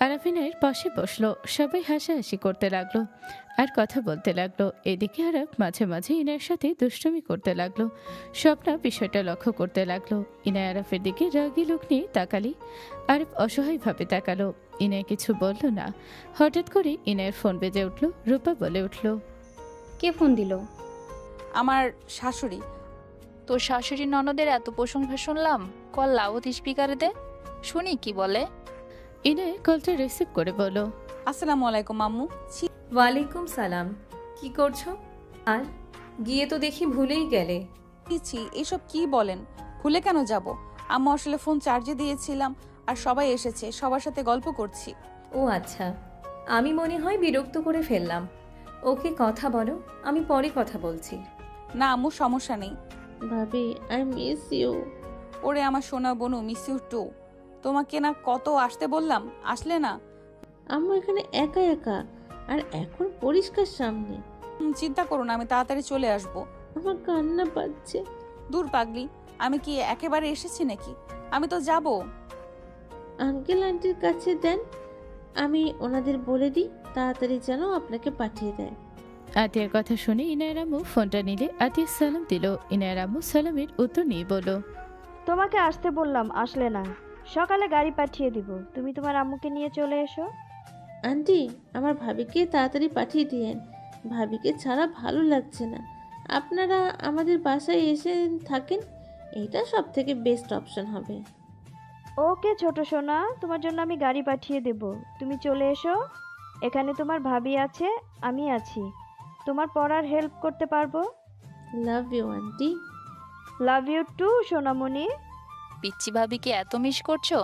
আরাফ ইনায়ের পাশে বসলো। সবাই হাসাহাসি করতে লাগলো আর কথা বলতে লাগলো। এদিকে আরাফ মাঝে মাঝে ইনায়ের সাথে দুষ্টুমি করতে লাগলো। স্বপ্না বিষয়টা লক্ষ্য করতে লাগলো। ইনায় আরাফের দিকে রাগী লোক নিয়ে তাকালি। আরাফ অসহায়ভাবে তাকালো। ইনায় কিছু বলল না। হঠাৎ করে ইনায়ের ফোন বেজে উঠল। রূপা বলে উঠল, কে ফোন দিল? আমার শাশুড়ি। তোর শাশুড়ি ননদের এত প্রশংসা শুনলাম, কল লাউড স্পিকারে দে, শুনি কি বলে। ইনায় কলটা রিসিভ করে বলো, আসসালামু আলাইকুম আম্মু। ওয়ালাইকুম সালাম। কি করছো? আর গিয়ে তো দেখি ভুলেই গেলে। ছি, এসব কি বলেন? ভুলে কেন যাব? আম্মু আসলে ফোন চার্জে দিয়েছিলাম আর সবাই এসেছে, সবার সাথে গল্প করছি। ও আচ্ছা, আমি মনে হয় বিরক্ত করে ফেললাম। ওকে কথা বলো, আমি পরে কথা বলছি। না আম্মু, সমস্যা নেই। ভাবি, আই মিস ইউ। ওরে আমার সোনা বনু, মিস ইউ টু। তোমাকে না কত আসতে বললাম, আসলে না। আম্মু এখানে একা একা, আর এখন পরিষ্কার সামনে। চিন্তা করো না, আমি তাড়াতাড়ি চলে আসব। আমার কান্না পাচ্ছে। দূর পাগলি, আমি কি একেবারে এসেছি নাকি? আমি তো যাব। আঙ্কেল আন্টির কাছে দেন, আমি ওনাদের বলে দিই তাড়াতাড়ি যেন আপনাকে পাঠিয়ে দেয়। আতিয়ার কথা শুনে ইনায়ের আম্মু ফোনটা নিলে আতিয়া সালাম দিল। ইনায়ের আম্মু সালামের উত্তর নিয়ে বলল, তোমাকে আসতে বললাম, আসলে না। সকালে গাড়ি পাঠিয়ে দিব, তুমি তোমার আম্মুকে নিয়ে চলে এসো। আন্টি, আমার ভাবিকে তাড়াতাড়ি পাঠিয়ে দিয়েন। ভাবিকে ছাড়া ভালো লাগছে না। আপনারা আমাদের বাসায় এসে থাকেন, এইটা সব থেকে বেস্ট অপশন হবে। ওকে ছোট সোনা, তোমার জন্য আমি গাড়ি পাঠিয়ে দেব, তুমি চলে এসো। এখানে তোমার ভাবি আছে, আমি আছি, তোমার পড়ার হেল্প করতে পারবো। Love you aunty. Love you too সোনামণি। পিচ্চি ভাবিকে এত মিস করছো?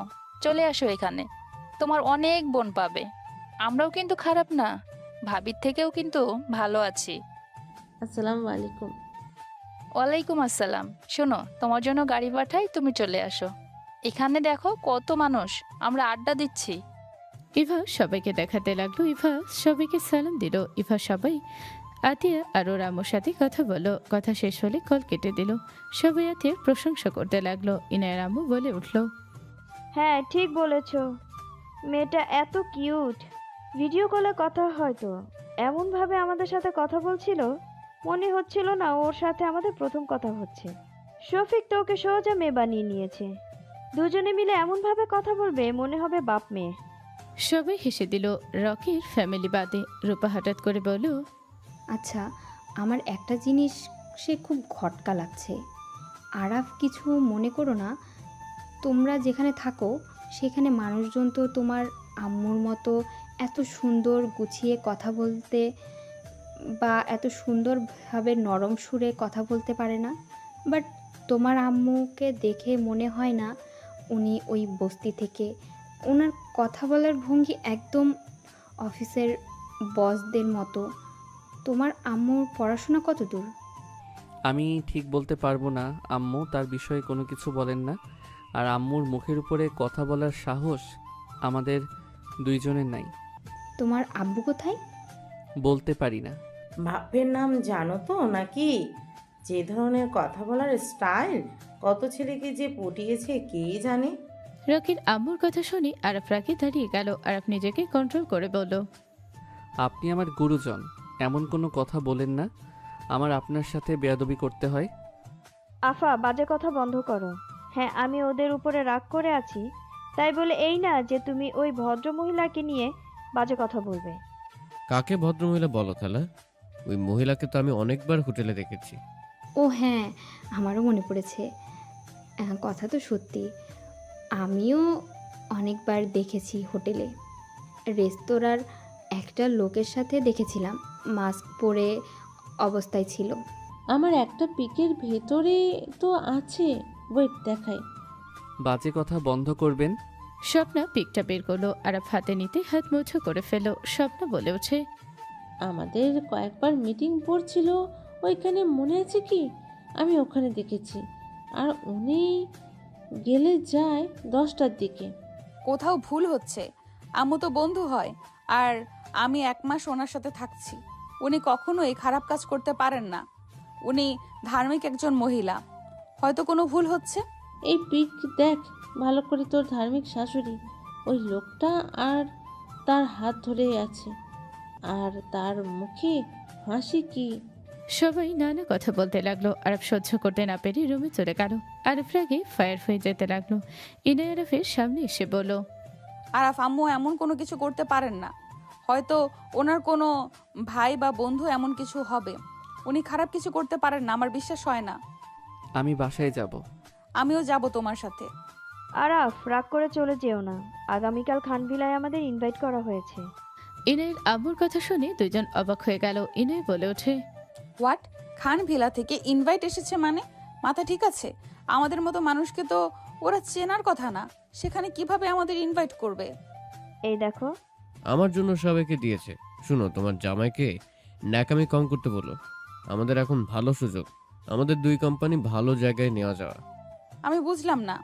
চলে আসো এখানে, তোমার অনেক বোন পাবে। আমরাও কিন্তু খারাপ না, ভাবির থেকেও কিন্তু ভালো আছি। আসসালামু আলাইকুম। ওয়ালাইকুম আসসালাম। শোনো, তোমার জন্য গাড়ি পাঠাই, তুমি চলে আসো। এখানে দেখো কত মানুষ, আমরা আড্ডা দিচ্ছি। ইভা সবাইকে দেখাতে লাগলো। ইভা সবাইকে সালাম দিল। ইভা সবাই আতিয়া আর ওর আম্মুর সাথে কথা বললো। কথা শেষ হলে কল কেটে দিল। সবাই আতিয়ার প্রশংসা করতে লাগলো। ইনায়ের আম্মু বলে উঠল, হ্যাঁ ঠিক বলেছ, মেয়েটা এত কিউট। ভিডিও কলে কথা হয়তো এমনভাবে আমাদের সাথে কথা বলছিল, মনে হচ্ছিল না ওর সাথে আমাদের প্রথম কথা হচ্ছে। শফিক তো ওকে সোজা মেয়ে বানিয়ে নিয়েছে। দুজনে মিলে এমনভাবে কথা বলবে মনে হবে বাপ মেয়ে। সবাই হেসে দিল, রকির ফ্যামিলি বাদে। রূপা হঠাৎ করে বলল, আচ্ছা, আমার একটা জিনিস সে খুব খটকা লাগছে। আরাফ কিছু মনে করো না, তোমরা যেখানে থাকো সেখানে মানুষজন তো তোমার আম্মুর মতো এত সুন্দর গুছিয়ে কথা বলতে বা এত সুন্দরভাবে নরম সুরে কথা বলতে পারে না। বাট তোমার আম্মুকে দেখে মনে হয় না উনি ওই বস্তি থেকে। ওনার কথা বলার ভঙ্গি একদম অফিসের বসদের মতো। তোমার আম্মুর পড়াশোনা কত দূর? আমি ঠিক বলতে পারবো না। আম্মু তার বিষয়ে কোনো কিছু বলেন না। আর আম্মুর মুখের উপরে কথা বলার সাহস আমাদের দুইজনের নাই। তোমার আব্বু কোথায়? বলতে পারি না। বাপের নাম জানো তো নাকি? যে ধরনের কথা বলার স্টাইল, কত ছেলেকে যে পটিয়েছে কে জানে। রকির আম্মুর কথা শুনে আরাফ রাগে দাঁড়িয়ে গেল। আরাফ নিজেকে কন্ট্রোল করে বলল, আপনি আমার গুরুজন, এমন কোনো কথা বলেন না। আমার আপনার সাথে বেয়াদবি করতে হয়। আফা, বাজে কথা বন্ধ করো। হ্যাঁ, আমি ওদের উপরে রাগ করে আছি, তাই বলে এই না যে তুমি ওই ভদ্র মহিলাকে নিয়ে বাজে কথা বলবে। কাকে ভদ্রমহিলা বলো খালা? ওই মহিলাকে তো আমি অনেকবার হোটেলে দেখেছি। ও হ্যাঁ, আমারও মনে পড়েছে। কথা তো সত্যি, আমিও অনেকবার দেখেছি হোটেলে। রেস্তোরাঁর একটা লোকের সাথে দেখেছিলাম, মাস্ক পরে অবস্থায় ছিল। আমার একটা পিকের ভেতরে তো আছে, ওয়েট দেখাই। বাজে কথা বন্ধ করবেন। স্বপ্না পিকটা বের করলো। আরাফ হাতে নিতে হাত মুঠো করে ফেলল। স্বপ্না বলে ওঠে, আমাদের কয়েকবার মিটিং পড়ছিল ওইখানে, মনে আছে কি? আমি ওখানে দেখেছি। আর উনি গেলে যায় 10টার দিকে। কোথাও ভুল হচ্ছে। আম্মু তো বন্ধু হয়, আর আমি 1 মাস ওনার সাথে থাকছি। উনি কখনোই খারাপ কাজ করতে পারেন না। উনি ধার্মিক একজন মহিলা। হয়তো কোনো ভুল হচ্ছে। এই পিক দেখ ভালো করে, তোর ধার্মিক শাশুড়ি ওই লোকটা আর তার হাত ধরে আছে, আর তার মুখে হাসি কি! সবাই নানা কথা বলতে লাগলো। আরাফ সহ্য করতে না পেরে রুমে চলে গেল। আরাফ রাগে ফায়ার হয়ে যেতে লাগলো। ইনাই আরাফের সামনে এসে বলল, আরাফ, আম্মু এমন কোনো কিছু করতে পারেন না। হয়তো ওনার কোনো ভাই বা বন্ধু এমন কিছু হবে। উনি খারাপ কিছু করতে পারেন না, আমার বিশ্বাস হয় না। আমি বাসায় যাব। আমিও যাব তোমার সাথে। আরাফ, রাগ করে চলে যেও না। আগামীকাল খানভিলায় আমাদের ইনভাইট করা হয়েছে। ইনাইয়ের আম্মুর কথা শুনে দুজন অবাক হয়ে গেল। ইনাই বলে ওঠে, হোয়াট? খান ভিলা থেকে ইনভাইট এসেছে মানে? মাথা ঠিক আছে? আমাদের মতো মানুষকে তো ওরা চেনার কথা না, সেখানে কিভাবে আমাদের ইনভাইট করবে? এই দেখো, আমার জন্য সবাইকে দিয়েছে। শুনো, তোমার জামাইকে ন্যাকামি কম করতে বলো। আমাদের এখন ভালো সুযোগ, আমাদের 2 কোম্পানি ভালো জায়গায় নেওয়া যাওয়া। আমি বুঝলাম না,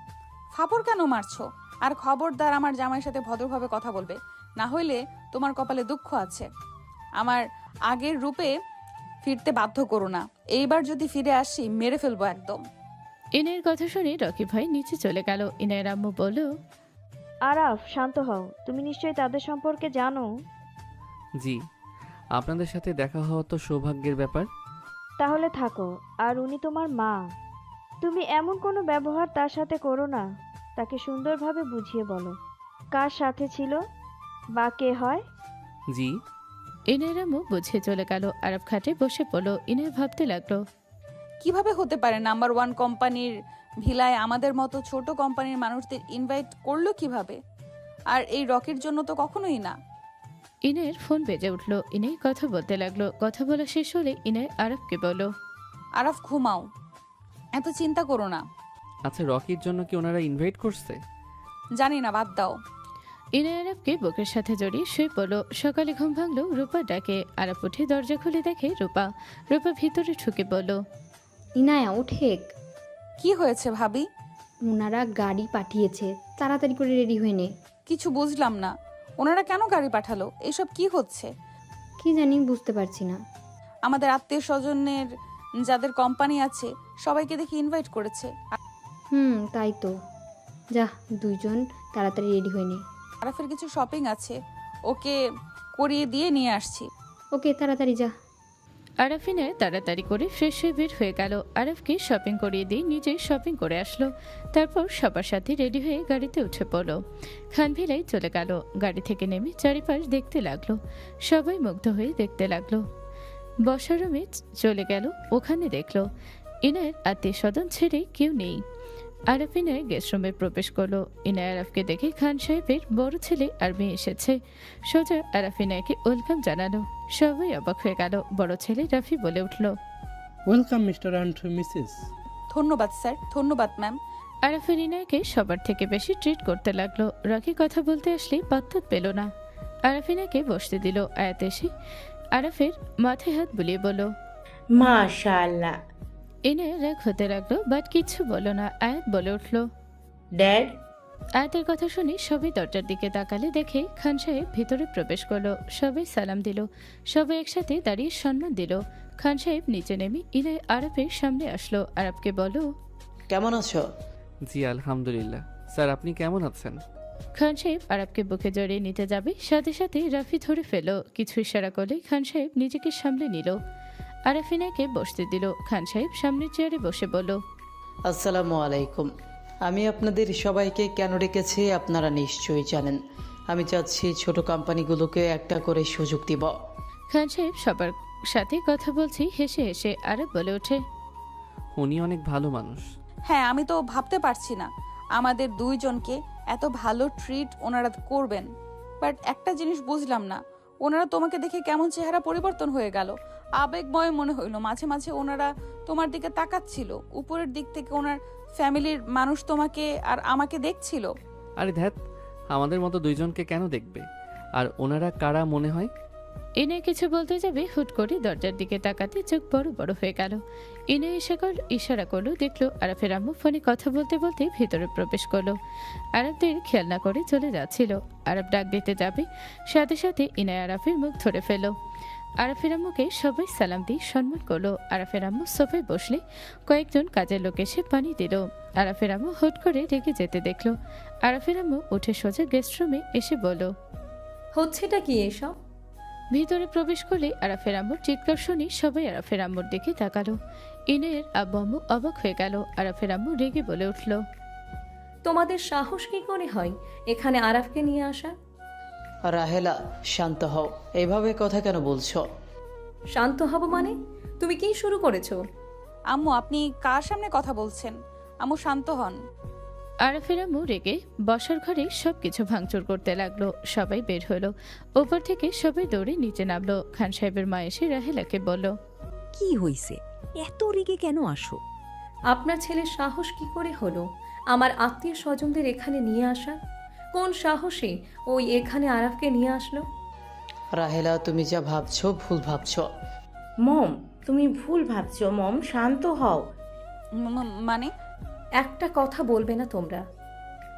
ফাপড় কেন মারছো? আর খবরদার আমার জামাইয়ের সাথে ভদ্রভাবে কথা বলবে, না হইলে তোমার কপালে দুঃখ আছে। আমার আগের রূপে ফিরতে বাধ্য করো না। এইবার যদি ফিরে আসি মেরে ফেলবো একদম। ইনাইয়ের কথা শুনে রকি ভাই নিচে চলে গেল। ইনাইয়ের আম্মু বলল, আরাফ শান্ত হও, তুমি নিশ্চয়ই তাদের সম্পর্কে জানো। জি, আপনাদের সাথে দেখা হওয়া তো সৌভাগ্যের ব্যাপার। তাহলে থাকো। আর উনি তোমার মা, তুমি এমন কোনো ব্যবহার তার সাথে করো না। তাকে সুন্দরভাবে বুঝিয়ে বলো কার সাথে ছিল বা কে হয়। জি। ইনাইয়ের আম্মু বুঝে চলে গেল। আরাফ খাটে বসে পড়লো। ইনাই ভাবতে লাগলো, কিভাবে হতে পারে নাম্বার 1 কোম্পানির ভিলায় আমাদের মতো ছোট কোম্পানির মানুষদের ইনভাইট করলো কিভাবে? আর এই রকির জন্য তো কখনোই না। ইনাইয়ের ফোন বেজে উঠলো। ইনাই কথা বলতে লাগলো। কথা বলা শেষ হলে ইনাই আরাফকে বলল, আরাফ ঘুমাও, এত চিন্তা করো না। আচ্ছা, রকির জন্য কি ওনারা ইনভাইট করছে? জানি না, বাদ দাও। ইনাই আরাফকে বুকের সাথে জড়িয়ে শুয়ে পড়লো। সকালে ঘুম ভাঙলো রূপা ডাকে। আরাফ উঠে দরজা খুলে দেখে রূপা। রূপা ভিতরে ঢুকে বলল, ইনায়া ওঠে। কি হয়েছে ভাবি? ওনারা গাড়ি পাঠিয়েছে, তাড়াতাড়ি করে রেডি হয়ে নে। কিছু বুঝলাম না, ওনারা কেন গাড়ি পাঠালো? এসব কি হচ্ছে? কি জানি, বুঝতে পারছি না। আমাদের আত্মীয় স্বজনের যাদের কোম্পানি আছে সবাইকে দেখি ইনভাইট করেছে। তাই তো। যা, দুইজন তাড়াতাড়ি রেডি হয়ে নে। আরাফের কিছু শপিং আছে, ওকে করিয়ে দিয়ে নিয়ে আসছি। ওকে, তাড়াতাড়ি যা। আরাফিনে তাড়াতাড়ি করে ফ্রেশ হয়ে বের হয়ে গেল। আরাফকে শপিং করিয়ে দিয়ে নিজে শপিং করে আসলো। তারপর সবার সাথে রেডি হয়ে গাড়িতে উঠে পড়লো। খানভিলায় চলে গেল। গাড়ি থেকে নেমে চারিপাশ দেখতে লাগলো। সবাই মুগ্ধ হয়ে দেখতে লাগলো। বসার রুমে চলে গেল। ওখানে দেখলো ইনায়ের আত্মীয় স্বজন ছেড়ে কেউ নেই। আরাফ ইনায় গেস্ট রুমে প্রবেশ করলো। ইনায় আরাফকে দেখে খান সাহেবের বড় ছেলে আর মেয়ে এসেছে। সোজা আরাফ ইনায়কে ওয়েলকাম জানালো। সবাই অবাক হয়ে গেল। বড় ছেলে রাফি বলে উঠল, ওয়েলকাম মিস্টার অ্যান্ড মিসেস। ধন্যবাদ স্যার। ধন্যবাদ ম্যাম। আরাফের ইনায়কে সবার থেকে বেশি ট্রিট করতে লাগলো। রকি কথা বলতে আসলে পাত্তা পেল না। আরাফ ইনায়কে বসতে দিল। আয়াত এসে আরাফের মাথায় হাত বুলিয়ে বলল, মাশাআল্লাহ। ইনায় রাগ হতে লাগলো, বাট কিচ্ছু বলো না। আয়াত বলে উঠল, ড্যাড। আয়াতের কথা শুনে সবাই দরজার দিকে তাকালে দেখে খান সাহেব ভিতরে প্রবেশ করলো। সবাই সালাম দিল। সবাই একসাথে দাঁড়িয়ে সম্মান দিল। খান সাহেব নিচে নেমে ইনায় আরাফের সামনে আসলো। আরাফকে বলো, কেমন আছো? জি আলহামদুলিল্লাহ। স্যার আপনি কেমন আছেন? খান সাহেব আরাফকে বুকে জড়িয়ে নিতে যাবে, সাথে সাথে রাফি ধরে ফেলো। কিছু ইশারা করলে খান সাহেব নিজেকে সামলে নিল। আরাফিনাকে বসতে দিল। খান সাহেব সামনের চেয়ারে বসে বলল, আসসালামু আলাইকুম। আমি আপনাদের সবাইকে কেন ডেকেছি আপনারা নিশ্চয়ই জানেন। আমি চাচ্ছি ছোট কোম্পানিগুলোকে একটা করে সুযোগ দিব। খান সাহেব সবার সাথে কথা বলছি হেসে হেসে। আরাফ বলে ওঠে, উনি অনেক ভালো মানুষ। হ্যাঁ, আমি তো ভাবতে পারছি না আমাদের দুইজনকে এত ভালো ট্রিট ওনারা করবেন। বাট একটা জিনিস বুঝলাম না, ওনারা তোমাকে দেখে কেমন চেহারা পরিবর্তন হয়ে গেল। আবেগময় মনে হইলো। মাঝে মাঝে ওনারা তোমার দিকে তাকাচ্ছিল। উপরের দিক থেকে ওনার ফ্যামিলির মানুষ তোমাকে আর আমাকে দেখছিল। আরে ধ্যাত, আমাদের মতো দুইজনকে কেন দেখবে? আর ওনারা কারা মনে হয়? ইনে কিছু বলতে যাবে, হুট করে দরজার দিকে তাকাতে চোখ বড় বড় হয়ে গেল। ইনে ইশারা করলো, দেখলো আরাফের আম্মু ফোনে কথা বলতে বলতে ভিতরে প্রবেশ করলো। আরাফদের খেয়াল না করে চলে যাচ্ছিল। আরাফ ডাক দিতে যাবে, সাথে সাথে ইনায় আরাফের মুখ ধরে ফেল। আরাফের আম্মুকে সবাই সালাম দিয়ে সম্মান করলো। আরাফের আম্মু সোফায় বসলে কয়েকজন কাজের লোক এসে পানি দিল। আরাফের আম্মু হুট করে রেগে যেতে দেখলো। আরাফের আম্মু উঠে সোজা গেস্ট রুমে এসে বলল, হচ্ছেটা কি এসব? ভিতরে প্রবেশ করলে আরাফের আম্মুর চিৎকার শুনে সবাই আরাফের আম্মুর দিকে তাকালো। ইনের আব্বু আম্মু অবাক হয়ে গেল। আরাফের আম্মু রেগে বলে উঠল, তোমাদের সাহস কি করে হয় এখানে আরাফকে নিয়ে আসা? রাহেলা, শান্ত হও। এভাবে কথা কেন বলছো? শান্ত হব মানে? তুমি কি শুরু করেছো? আম্মু, আপনি কার সামনে কথা বলছেন? আম্মু শান্ত হন। আরাফের আম্মু রেগে বসার ঘরে সবকিছু ভাঙচুর করতে লাগলো। সবাই বের হলো। ওপর থেকে সবাই দৌড়ে নিচে নামলো। খান সাহেবের মা এসে রাহেলাকে বলল, কি হইছে? এত রেগে কেন আসো? আপনার ছেলের সাহস কি করে হলো আমার আত্মীয় স্বজনদের এখানে নিয়ে আসা? কোন সাহসে ওই এখানে আরাফকে নিয়ে আসলো? রাহেলা, তুমি যা ভাবছো ভুল ভাবছো। মম, তুমি ভুল ভাবছো। মম, শান্ত হও। মানে? একটা কথা বলবে না তোমরা?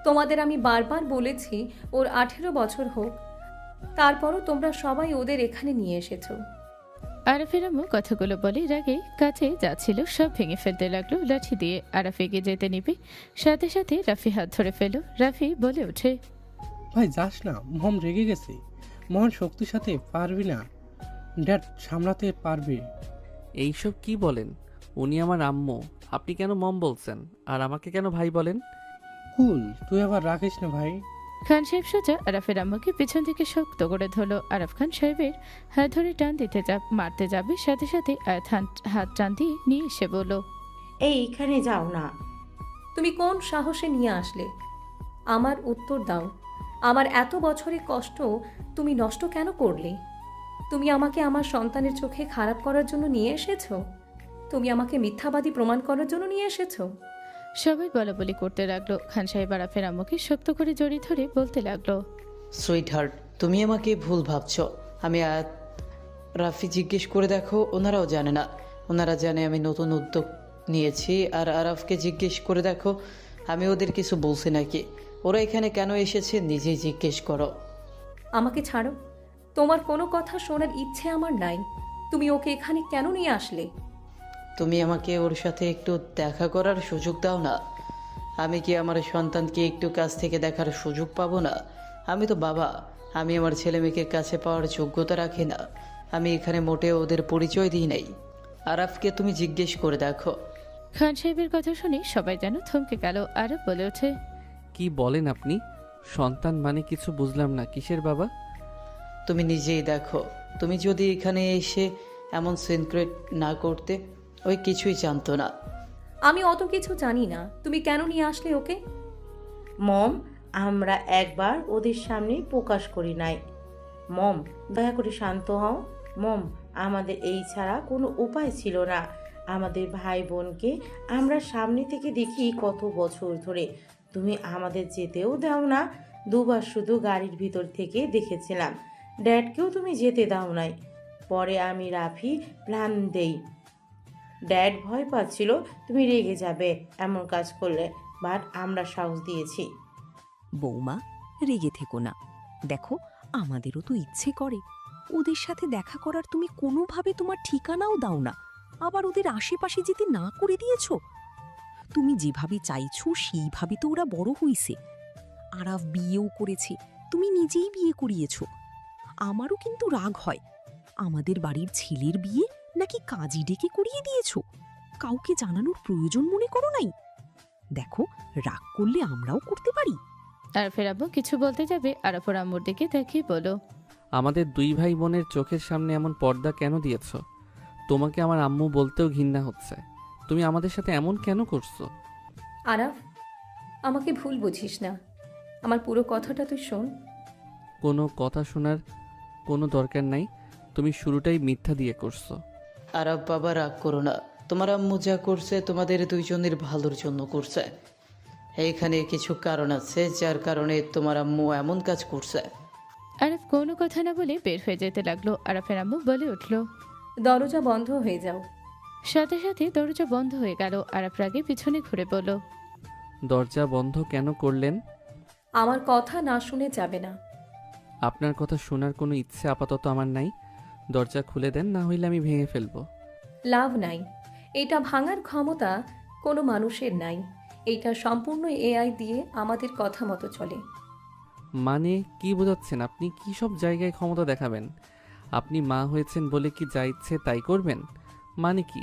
তোমাদের আমি বারবার বলেছি ওর 18 বছর হোক, তারপরও তোমরা সবাই ওদের এখানে নিয়ে এসেছো। আরাফের আম্মু কথাগুলো বলে রাগে কাছে যাচ্ছিল সব ভেঙে ফেলতে লাগলো লাঠি দিয়ে। আরাফ এগিয়ে যেতে নিবে, সাথে সাথে রাফি হাত ধরে ফেল। রাফি বলে ওঠে, ভাই যাস না, মহম রেগে গেছে। মহান শক্তির সাথে পারবি না, ড্যাড সামলাতে পারবে। এইসব কি বলেন? উনি আমার আম্মু, আপনি কেন মম বলছেন? আর আমাকে কেন ভাই বলেন? কুল, তুই আবার রাখিস না ভাই। খান সাহেব সোজা আরাফের আম্মুকে পিছন থেকে শক্ত করে ধরলো। আরাফ খান সাহেবের হাত ধরে টান দিতে মারতে যাবে, সাথে সাথে হাত টান দিয়ে নিয়ে এসে বলল, এইখানে যাও না। তুমি কোন সাহসে নিয়ে আসলে? আমার উত্তর দাও। আমার এত বছরের কষ্ট তুমি নষ্ট কেন করলে? তুমি আমাকে আমার সন্তানের চোখে খারাপ করার জন্য নিয়ে এসেছো? তুমি আমাকে মিথ্যাবাদী প্রমাণ করার জন্য নিয়ে এসেছো? সবাই বলাবলি করতে লাগলো। খান সাহেব আরাফের আম্মুকে শক্ত করে জড়িয়ে ধরে বলতে লাগলো, সুইট হার্ট, তুমি আমাকে ভুল ভাবছো। আমি রাফি জিজ্ঞেস করে দেখো, ওনারাও জানে না। ওনারা জানে আমি নতুন উদ্যোগ নিয়েছি। আর আরাফকে জিজ্ঞেস করে দেখো আমি ওদের কিছু বলছি নাকি। ওরা এখানে কেন এসেছে নিজেই জিজ্ঞেস করো। আমাকে ছাড়ো, তোমার কোনো কথা শোনার ইচ্ছে আমার নাই। তুমি ওকে এখানে কেন নিয়ে আসলে? তুমি আমাকে ওর সাথে একটু দেখা করার সুযোগ দাও না। আমি কি আমার সন্তানকে একটু কাছ থেকে দেখার সুযোগ পাবো না? আমি তো বাবা, আমি আমার ছেলে মেয়েকে কাছে পাওয়ার যোগ্যতা রাখি না? আমি এখানে মোটেও ওদের পরিচয় দিই নাই। আরাফকে তুমি জিজ্ঞেস করে দেখো। খান সাহেবের কথা শুনে সবাই যেন থমকে গেল। আরাফ বলে ওঠে, কি বলেন আপনি? সন্তান মানে কিছু বুঝলাম না। কিসের বাবা? তুমি নিজেই দেখো। তুমি যদি এখানে এসে এমন সিনক্রেট না করতে, ওই কিছুই জানতো না। আমি অত কিছু জানি না, তুমি কেন নিয়ে আসলে ওকে? মম, আমরা একবার ওদের সামনে প্রকাশ করি নাই। মম, দয়া করে শান্ত হও। মম, আমাদের এই ছাড়া কোনো উপায় ছিল না। আমাদের ভাই বোনকে আমরা সামনে থেকে দেখি কত বছর ধরে। তুমি আমাদের যেতেও দাও না। দুবার শুধু গাড়ির ভিতর থেকে দেখেছিলাম। ড্যাডকেও তুমি যেতে দাও নাই। পরে আমি রাফি প্ল্যান দেই। ড্যাড ভয় পাচ্ছিল তুমি রেগে যাবে এমন কাজ করলে, বাট আমরা সাহস দিয়েছি। বৌমা, রেগে থেকো না। দেখো, আমাদেরও তো ইচ্ছে করে। ওদের সাথে দেখা করার তুমি কোনোভাবে তোমার ঠিকানাও দাও না, আবার ওদের আশেপাশে যেতে না করে দিয়েছো। তুমি যেভাবে চাইছো সেইভাবে তো ওরা বড় হইছে। আরাফ বিয়েও করেছে, তুমি নিজেই বিয়ে করিয়েছো। আমারও কিন্তু রাগ হয়, আমাদের বাড়ির ছেলের বিয়ে নাকি কাজী ডেকে করিয়ে দিয়েছো। কাউকে জানানোর প্রয়োজন মনে করো নাই? দেখো, রাগ করলে আমরাও করতে পারি। আরাফের আব্বু কিছু বলতে যাবে, আরাফের আম্মুর দিকে তাকিয়ে বলো, আমাদের দুই ভাই বোনের চোখের সামনে এমন পর্দা কেন দিয়েছ? তোমাকে আমার আম্মু বলতেও ঘৃণা হচ্ছে। তুমি আমাদের সাথে এমন কেন করছো? আরাফ, আমাকে ভুল বুঝিস না, আমার পুরো কথাটা তুই শোন। কোনো কথা শোনার কোনো দরকার নাই, তুমি শুরুটাই মিথ্যা দিয়ে করছো। আরাব বাবা, রাগ করো না। তোমার আম্মু যা করছে তোমাদের দুইজনের ভালোর জন্য করছে। এইখানে কিছু কারণ আছে যার কারণে তোমার আম্মু এমন কাজ করছে। আরাফ কোনো কথা না বলে বের হয়ে যেতে লাগলো। আরাফের আম্মু বলে উঠল, দরজা বন্ধ হয়ে যাও। সাথে সাথে দরজা বন্ধ হয়ে গেল। আরাফ রাগে পিছনে ঘুরে বলল, দরজা বন্ধ কেন করলেন? আমার কথা না শুনে যাবে না। আপনার কথা শোনার কোনো ইচ্ছে আপাতত আমার নাই। দরজা খুলে দেন, না হইলে আমি ভেঙে ফেলবো। লাভ নাই, এটা ভাঙার ক্ষমতা কোনো মানুষের নাই। এইটা সম্পূর্ণ এআই দিয়ে আমাদের কথা মতো চলে। মানে কি বোঝাচ্ছেন আপনি? কি সব জায়গায় ক্ষমতা দেখাবেন? আপনি মা হয়েছেন বলে কি যা ইচ্ছে তাই করবেন? মানে কি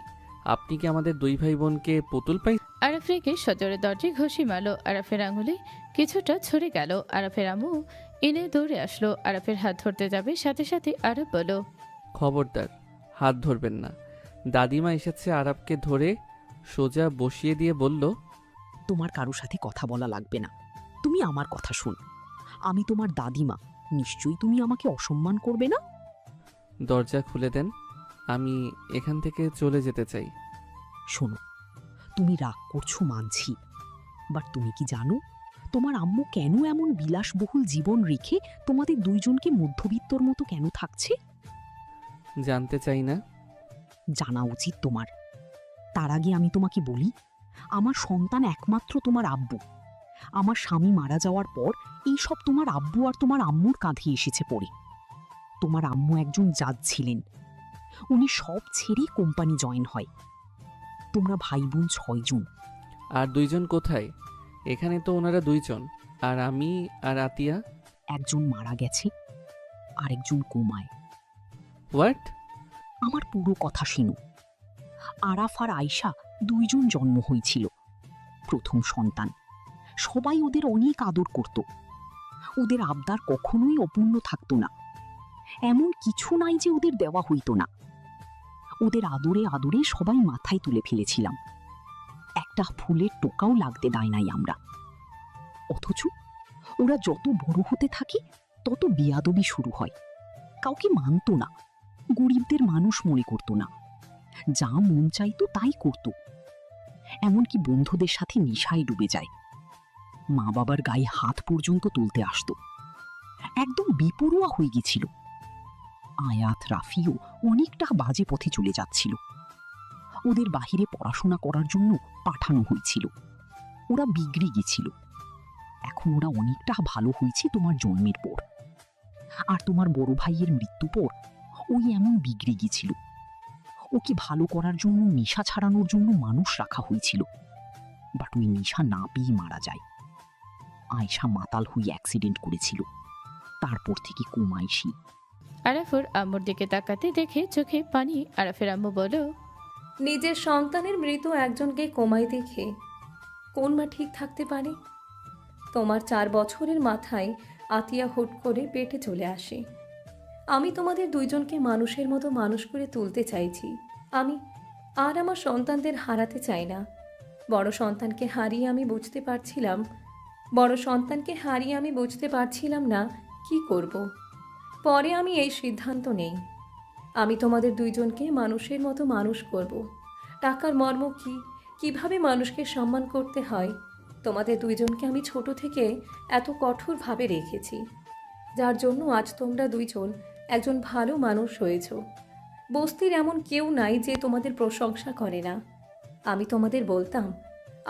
আপনি কি আমাদের দুই ভাই বোনকে পুতুল পাই? আরাফ রেগে সজোরে দরজায় ঘষি মারল। আরাফের আঙুলে কিছুটা ছড়ে গেল। আরাফের আম্মু এনে দৌড়ে আসলো। আরাফের হাত ধরতে যাবে, সাথে সাথে আরাফ বলল, খবরদার, হাত ধরবেন না। দাদিমা এসেছে। আরাফকে ধরে সোজা বসিয়ে দিয়ে বলল, তোমার কারো সাথে কথা বলা লাগবে না, তুমি আমার কথা শোন। আমি তোমার দাদিমা, নিশ্চয়ই তুমি আমাকে অসম্মান করবে না। দরজা খুলে দেন, আমি এখান থেকে চলে যেতে চাই। শোনো, তুমি রাগ করছো মানছি, বাট তুমি কি জানো তোমার আম্মু কেন এমন বিলাসবহুল জীবন রেখে তোমাদের দুইজনকে মধ্যবিত্তর মতো কেন থাকছে? জানতে চাই না। জানা উচিত তোমার। তার আগে আমি তোমাকে বলি, আমার সন্তান একমাত্র তোমার আব্বু। আমার স্বামী মারা যাওয়ার পর এই সব তোমার আব্বু আর তোমার আম্মুর কাঁধে এসেছে পড়ে। তোমার আম্মু একজন জাজ ছিলেন, উনি সব ছেড়ে কোম্পানি জয়েন হয়। তোমরা ভাই বোন 6 জন। আর দুইজন কোথায়? এখানে তো ওনারা দুইজন, আর আমি আর আতিয়া। একজন মারা গেছে, আরেকজন কোমায়। হোয়াট? আমার পুরো কথা শোনো। আরাফ আর আয়শা দুইজন জন্ম হয়েছিল, প্রথম সন্তান। সবাই ওদের অনেক আদর করত। ওদের আবদার কখনোই অপূর্ণ থাকতো না। এমন কিছু নাই যে ওদের দেওয়া হইতো না। ওদের আদরে আদরে সবাই মাথায় তুলে ফেলেছিলাম। একটা ফুলের টোকাও লাগতে দেয় নাই আমরা। অথচ ওরা যত বড় হতে থাকে তত বেয়াদবি শুরু হয়। কাউকে মানত না, গরিবদের মানুষ মনে করতো না, যা মন চাইতো তাই করত। এমনকি বন্ধুদের সাথে নেশায় ডুবে যায়। মা বাবার গায়ে হাত পর্যন্ত তুলতে আসতো। একদম বেপরোয়া হয়ে গেছিল। আয়াত, রাফিও অনেকটা বাজে পথে চলে যাচ্ছিল। ওদের বাহিরে পড়াশোনা করার জন্য পাঠানো হয়েছিল। ওরা বিগড়ে গেছিল। এখন ওরা অনেকটা ভালো হয়েছে তোমার জন্মের পর। আর তোমার বড় ভাইয়ের মৃত্যু পর ওই এমন বিগড়ে গেছিল। ওকে ভালো করার জন্য নেশা ছাড়ানোর জন্য মানুষ রাখা হয়েছিল, বাট ওই নেশা না পেয়ে মারা যায়। আয়শা মাতাল হয়ে অ্যাক্সিডেন্ট করেছিল, তারপর থেকে কোমাইশি। আরাফের আম্মুর দিকে তাকাতে দেখে চোখে পানি। আরাফের আম্মু বলল, নিজের সন্তানের মৃত একজনকে কোমায় দেখে কোন মা ঠিক থাকতে পারে? তোমার 4 বছরের মাথায় আতিয়া হুট করে পেটে চলে আসে। আমি তোমাদের দুইজনকে মানুষের মতো মানুষ করে তুলতে চাইছি। আমি আর আমার সন্তানদের হারাতে চাই না। বড় সন্তানকে হারিয়ে আমি বুঝতে পারছিলাম না কি করব। পরে আমি এই সিদ্ধান্ত নেই, আমি তোমাদের দুইজনকে মানুষের মতো মানুষ করব। টাকার মর্ম কি, কিভাবে মানুষকে সম্মান করতে হয়, তোমাদের দুইজনকে আমি ছোট থেকে এত কঠোরভাবে রেখেছি, যার জন্য আজ তোমরা দুইজন একজন ভালো মানুষ হয়েছ। বস্তির এমন কেউ নাই যে তোমাদের প্রশংসা করে না। আমি তোমাদের বলতাম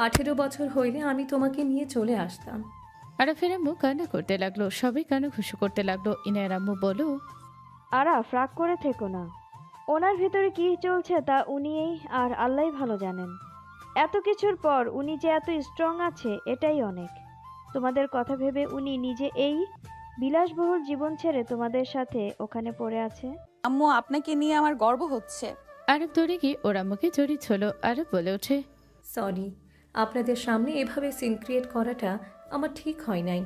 18 বছর হইলে আমি তোমাকে নিয়ে চলে আসতাম। আরাফের আম্মু কান্না করতে লাগলো, সবাই কানাঘুষো করতে লাগলো। ইনায়ের আম্মু বলো, আরাফ, রাগ করে থেকো না। ওনার ভিতরে কি চলছে তা উনিই আর আল্লাহই ভালো জানেন। এত কিছুর পর উনি যে এত স্ট্রং আছে এটাই অনেক। তোমাদের কথা ভেবে উনি নিজে এই বিলাসবহুল জীবন ছেড়ে তোমাদের সাথে ওখানে পড়ে আছে। আম্মু, আপনাকে নিয়ে আমার গর্ব হচ্ছে। আরব দৌড়ে গিয়ে ওর আম্মুকে জড়িয়ে ছিল। আরব বলে ওঠে, সরি, আপনাদের সামনে এভাবে সিন ক্রিয়েট করাটা আমার ঠিক হয় নাই।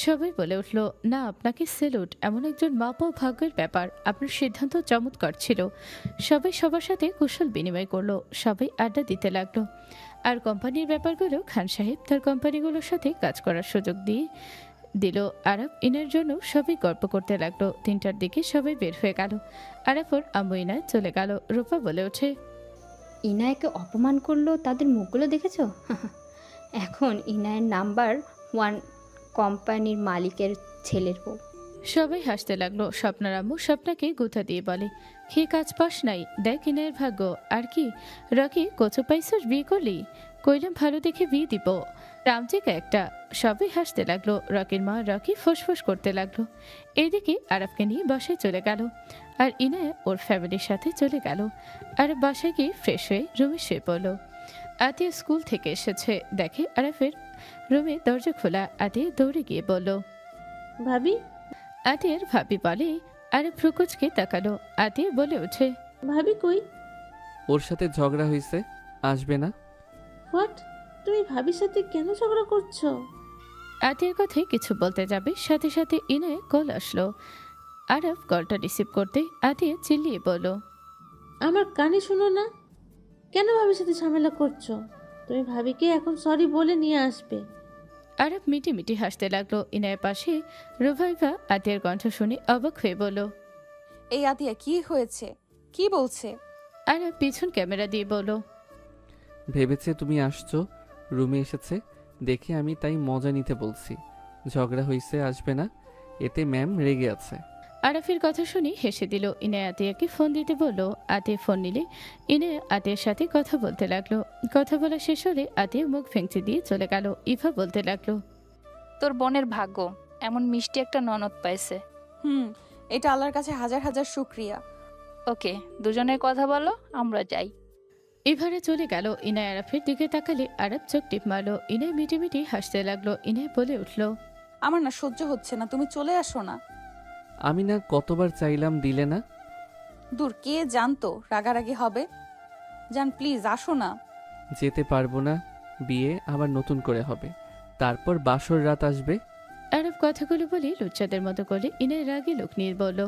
সবাই বলে উঠল, না, আপনাকে সেলুট, এমন একজন মা পাওয়া ভাগ্যের ব্যাপার। আপনার সিদ্ধান্ত চমৎকার ছিল। সবাই সবার সাথে কুশল বিনিময় করলো, সবাই আড্ডা দিতে লাগলো। আর কোম্পানির ব্যাপারগুলো খান সাহেব তার কোম্পানিগুলোর সাথে কাজ করার সুযোগ দিয়ে দিল। আরব ইনার জন্য সবাই গল্প করতে লাগলো। 3টার দিকে সবাই বের হয়ে গেল। আরব ওর আম্মু ইনায় চলে গেল। রূপা বলে ওঠে, ইনায়কে অপমান করলো, তাদের মুখগুলো দেখেছো? এখন ইনায়ের নাম্বার 1 কোম্পানির মালিকের ছেলের বউ। সবাই হাসতে লাগলো। স্বপ্নার আম্মু স্বপ্নাকে গুথা দিয়ে বলে, খেয়ে কাজ পাস নাই, দেখ ইনায়ের ভাগ্য। আর কি রকি, কচু পাইছস, বিয়ে করলি? কইলাম ভালো দেখে বিয়ে দিব, রামচিকা একটা। সবাই হাসতে লাগলো। রকির মা রকি ফোঁস করতে লাগলো। এইদিকে আরবকে নিয়ে বাসায় চলে গেল, আর ইনায়া ওর ফ্যামিলির সাথে চলে গেল। আর বাসায় গিয়ে ফ্রেশ হয়ে রুমে শুয়ে পড়ল। আতিয়া স্কুল থেকে এসেছে, দেখে আরফের রুমে দরজা খোলা। আতিয়া দৌড়ে গিয়ে বলল, ভাবি। আতিয়ার ভাবি বলে। আরব ফ্রুকুচকে তাকালো। আতিয়া বলে ওঠে, ভাবি কই? ওর সাথে ঝগড়া হয়েছে, আসবে না। হোয়াট? তুমি ভাবির সাথে কেন ঝগড়া করছো? আতিয়ার কথায় কিছু বলতে যাবে, সাথে সাথে ইনায় কল আসলো। আরব কলটা রিসিভ করতে আতিয়া চিল্লিয়ে বলল, আমার কানে শুনো না? কেন ভাবির সাথে ঝামেলা করছো? তুমি ভাবিকে এখন সরি বলে নিয়ে আসবে। আরব মিটি মিটি হাসতে লাগলো। ইনায়ের পাশে রুভাইভা আতিয়ার কণ্ঠ শুনে অবাক হয়ে বলল, এই আতিয়া, কি হয়েছে? কি বলছে? আরব পিছন ক্যামেরা দিয়ে বলল, ভেবেছে তুমি আসছো, রুমে এসেছে দেখে আমি তাই মজা নিতে বলছি। ঝগড়া হয়েছে, আসবে না, এতে ম্যাম রেগে আছে। আরাফের কথা শুনে হেসে দিল। ইনায় আতিয়াকে ফোন দিতে বলল। আতিয়া ফোন নিলে ইনায় আতিয়ার সাথে কথা বলতে লাগলো। কথা বলা শেষ হলে আতিয়া মুখ ভেঙচি দিয়ে চলে গেল। ইভা বলতে লাগলো, তোর বোনের ভাগ্য, এমন মিষ্টি একটা ননদ পাইছে। এটা আল্লাহর কাছে হাজার হাজার শুকরিয়া। ওকে, দুজনের কথা বলো, আমরা যাই। ইভারে চলে গেল। ইনায় আরাফের দিকে তাকালে আরব চোখ টিপ মারল। ইনায় মিটি মিটি হাসতে লাগলো। ইনায় বলে উঠল, আমার না সহ্য হচ্ছে না, তুমি চলে আসো না। আমি না কতবার চাইলাম, দিলে না। দূর, কে জানতো রাগারাগি হবে। জান, প্লিজ আসো না। যেতে পারবো না, বিয়ে আবার নতুন করে হবে, তারপর বাসর রাত আসবে। আরব কথাগুলো বলে লুচ্চাদের মতো করে ইনায় রাগে লোক নিয়ে বলল,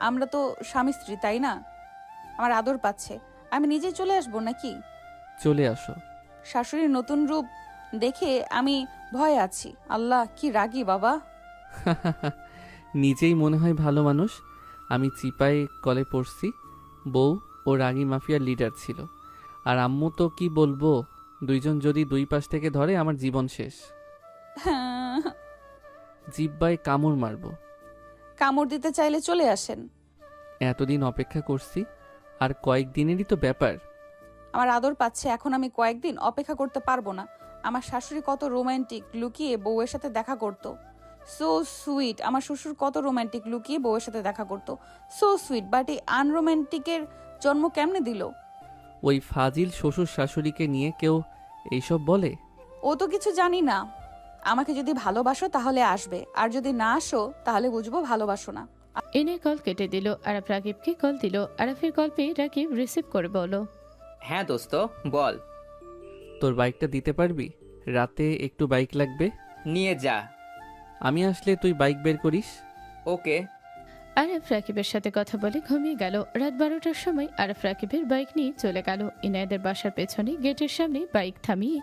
আমরা তো স্বামী স্ত্রী, তাই না? আমার আদর পাচ্ছে, আমি নিজেই চলে আসবো নাকি? চলে আসো। শাশুড়ির নতুন রূপ দেখে আমি ভয় আছি। আল্লাহ, কি রাগী বাবা। নিজেই মনে হয় ভালো মানুষ। আমি চিপায় কলে পড়ছি, বউ ও রাগী মাফিয়ার লিডার ছিল। আর আম্মু তো কি বলবো, দুইজন যদি দুই পাশ থেকে ধরে আমার জীবন শেষ। জিব্বায় কামড় মারবো। কামড় দিতে চাইলে চলে আসেন। এতদিন অপেক্ষা করছি, আর কয়েকদিনেরই তো ব্যাপার। আমার আদর পাচ্ছে, এখন আমি কয়েকদিন অপেক্ষা করতে পারবো না। আমার শাশুড়ি কত রোমান্টিক, লুকিয়ে বউয়ের সাথে দেখা করতো। So sweet. আমার শ্বশুর কত রোমান্টিক, লুকিয়ে বউয়ের সাথে দেখা করতো। So sweet. বাট এই আনরোমান্টিকের জন্ম কেমনে দিল? ওই ফাজিল শ্বশুর শাশুড়িকে নিয়ে কেউ এইসব বলে? ও তো কিছু জানি না। আমাকে যদি ভালোবাসো তাহলে আসবে, আর যদি না আসো তাহলে বুঝবো ভালোবাসো না। এনে কল কেটে দিল। আরব রাকিবকে কল দিল। আরফের কল পেয়ে রাকিব রিসিভ করে বলল, হ্যাঁ দোস্ত, বল। তোর বাইকটা দিতে পারবি? রাতে একটু বাইক লাগবে। নিয়ে যা। আমি আসলে তুই বাইক বের করিস। ওকে। আরব রাকিবের সাথে কথা বলে ঘুমিয়ে গেল। রাত 12টার সময় আরব রাকিবের বাইক নিয়ে চলে গেল। ইনায়াদের বাসার পেছনে গেটের সামনে বাইক থামিয়ে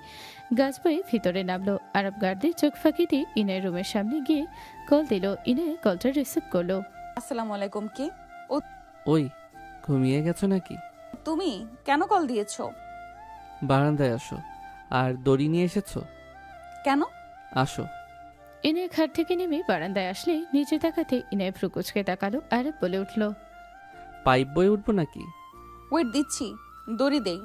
গাছ বয়ে ভিতরে নামলো। আরব গার্ডদের চোখ ফাঁকি দিয়ে ইনায়ের রুমের সামনে গিয়ে কল দিল। ইনায়া কলটা রিসিভ করলো। আসসালামু আলাইকুম। কে? ও ওই ঘুমিয়ে গেছো নাকি? তুমি কেন কল দিয়েছো? বারান্দায় আসো। আর দড়ি নিয়ে এসেছো? কেন? আসো। ইনায় খাট থেকে নেমে বারান্দায় আসলে নিচে তাকাতে ইনায় ভ্রু কুঁচকে তাকালো। আরব বলে উঠল, পাইপ বয়ে উঠবো নাকি? ওয়েট দিচ্ছি, দড়ি দেই।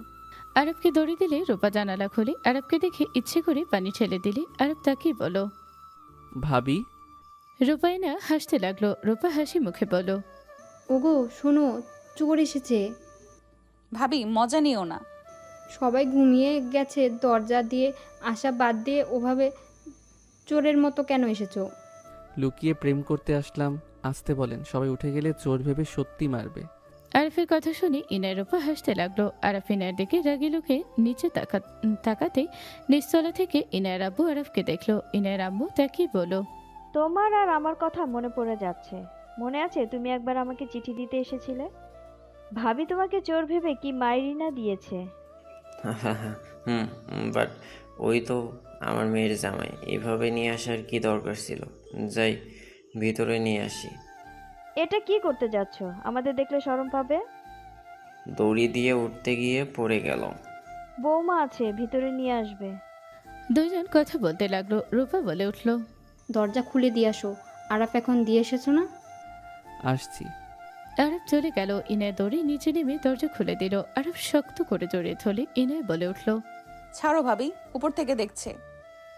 আরবকে দড়ি দিলে রূপা জানালা খুলে আরবকে দেখে ইচ্ছে করে পানি ঠেলে দিলে আরব তাকিয়ে বলো, ভাবি। রূপায়না হাসতে লাগলো। রূপা হাসি মুখে বলো, ওগো শোনো, চোর এসেছে। ভাবি মজা নিও না। সবাই ঘুমিয়ে গেছে, দরজা দিয়ে আসা বাদ দিয়ে ওভাবে চোরের মতো কেন এসেছো? লুকিয়ে প্রেম করতে আসলাম। আসতে বলেন, সবাই উঠে গেলে চোর ভেবে সত্যি মারবে। আরফের কথা শুনে ইনায়ের রূপা হাসতে লাগলো। আরফ ইনায়ের দিকে রাগি লোকে নিচে তাকাতে নিচতলা থেকে ইনায়ের আব্বু আরফকে দেখলো। ইনায়ের আব্বু তাকিয়ে বলো, তোমার আর আমার কথা মনে পড়ে যাচ্ছে। মনে আছে তুমি একবার আমাকে চিঠি দিতে এসেছিলে? ভাবি তোমাকে চোর ভেবে কি মাইরি না দিয়েছে। বাট ওই তো আমার মেয়ের জামাই, এভাবে নিয়ে আসার কি দরকার ছিল? যাই ভিতরে নিয়ে আসি। এটা কি করতে যাচ্ছ? আমাদের দেখলে শরম পাবে। দড়ি দিয়ে উঠতে গিয়ে পড়ে গেল। বৌমা আছে, ভিতরে নিয়ে আসবে। দুজন কথা বলতে লাগলো। রূপা বলে উঠলো, দরজা খুলে দিয়ে আসো। আরাফ এখন দিয়ে এসেছো না? আসছি। আরব চলে গেল। ইনায় দৌড়ে নিচে নেমে দরজা খুলে দিল। আরব শক্ত করে জড়িয়ে ধরে ইনায় বলে উঠলো, ছাড়ো ভাবি, উপর থেকে দেখছে।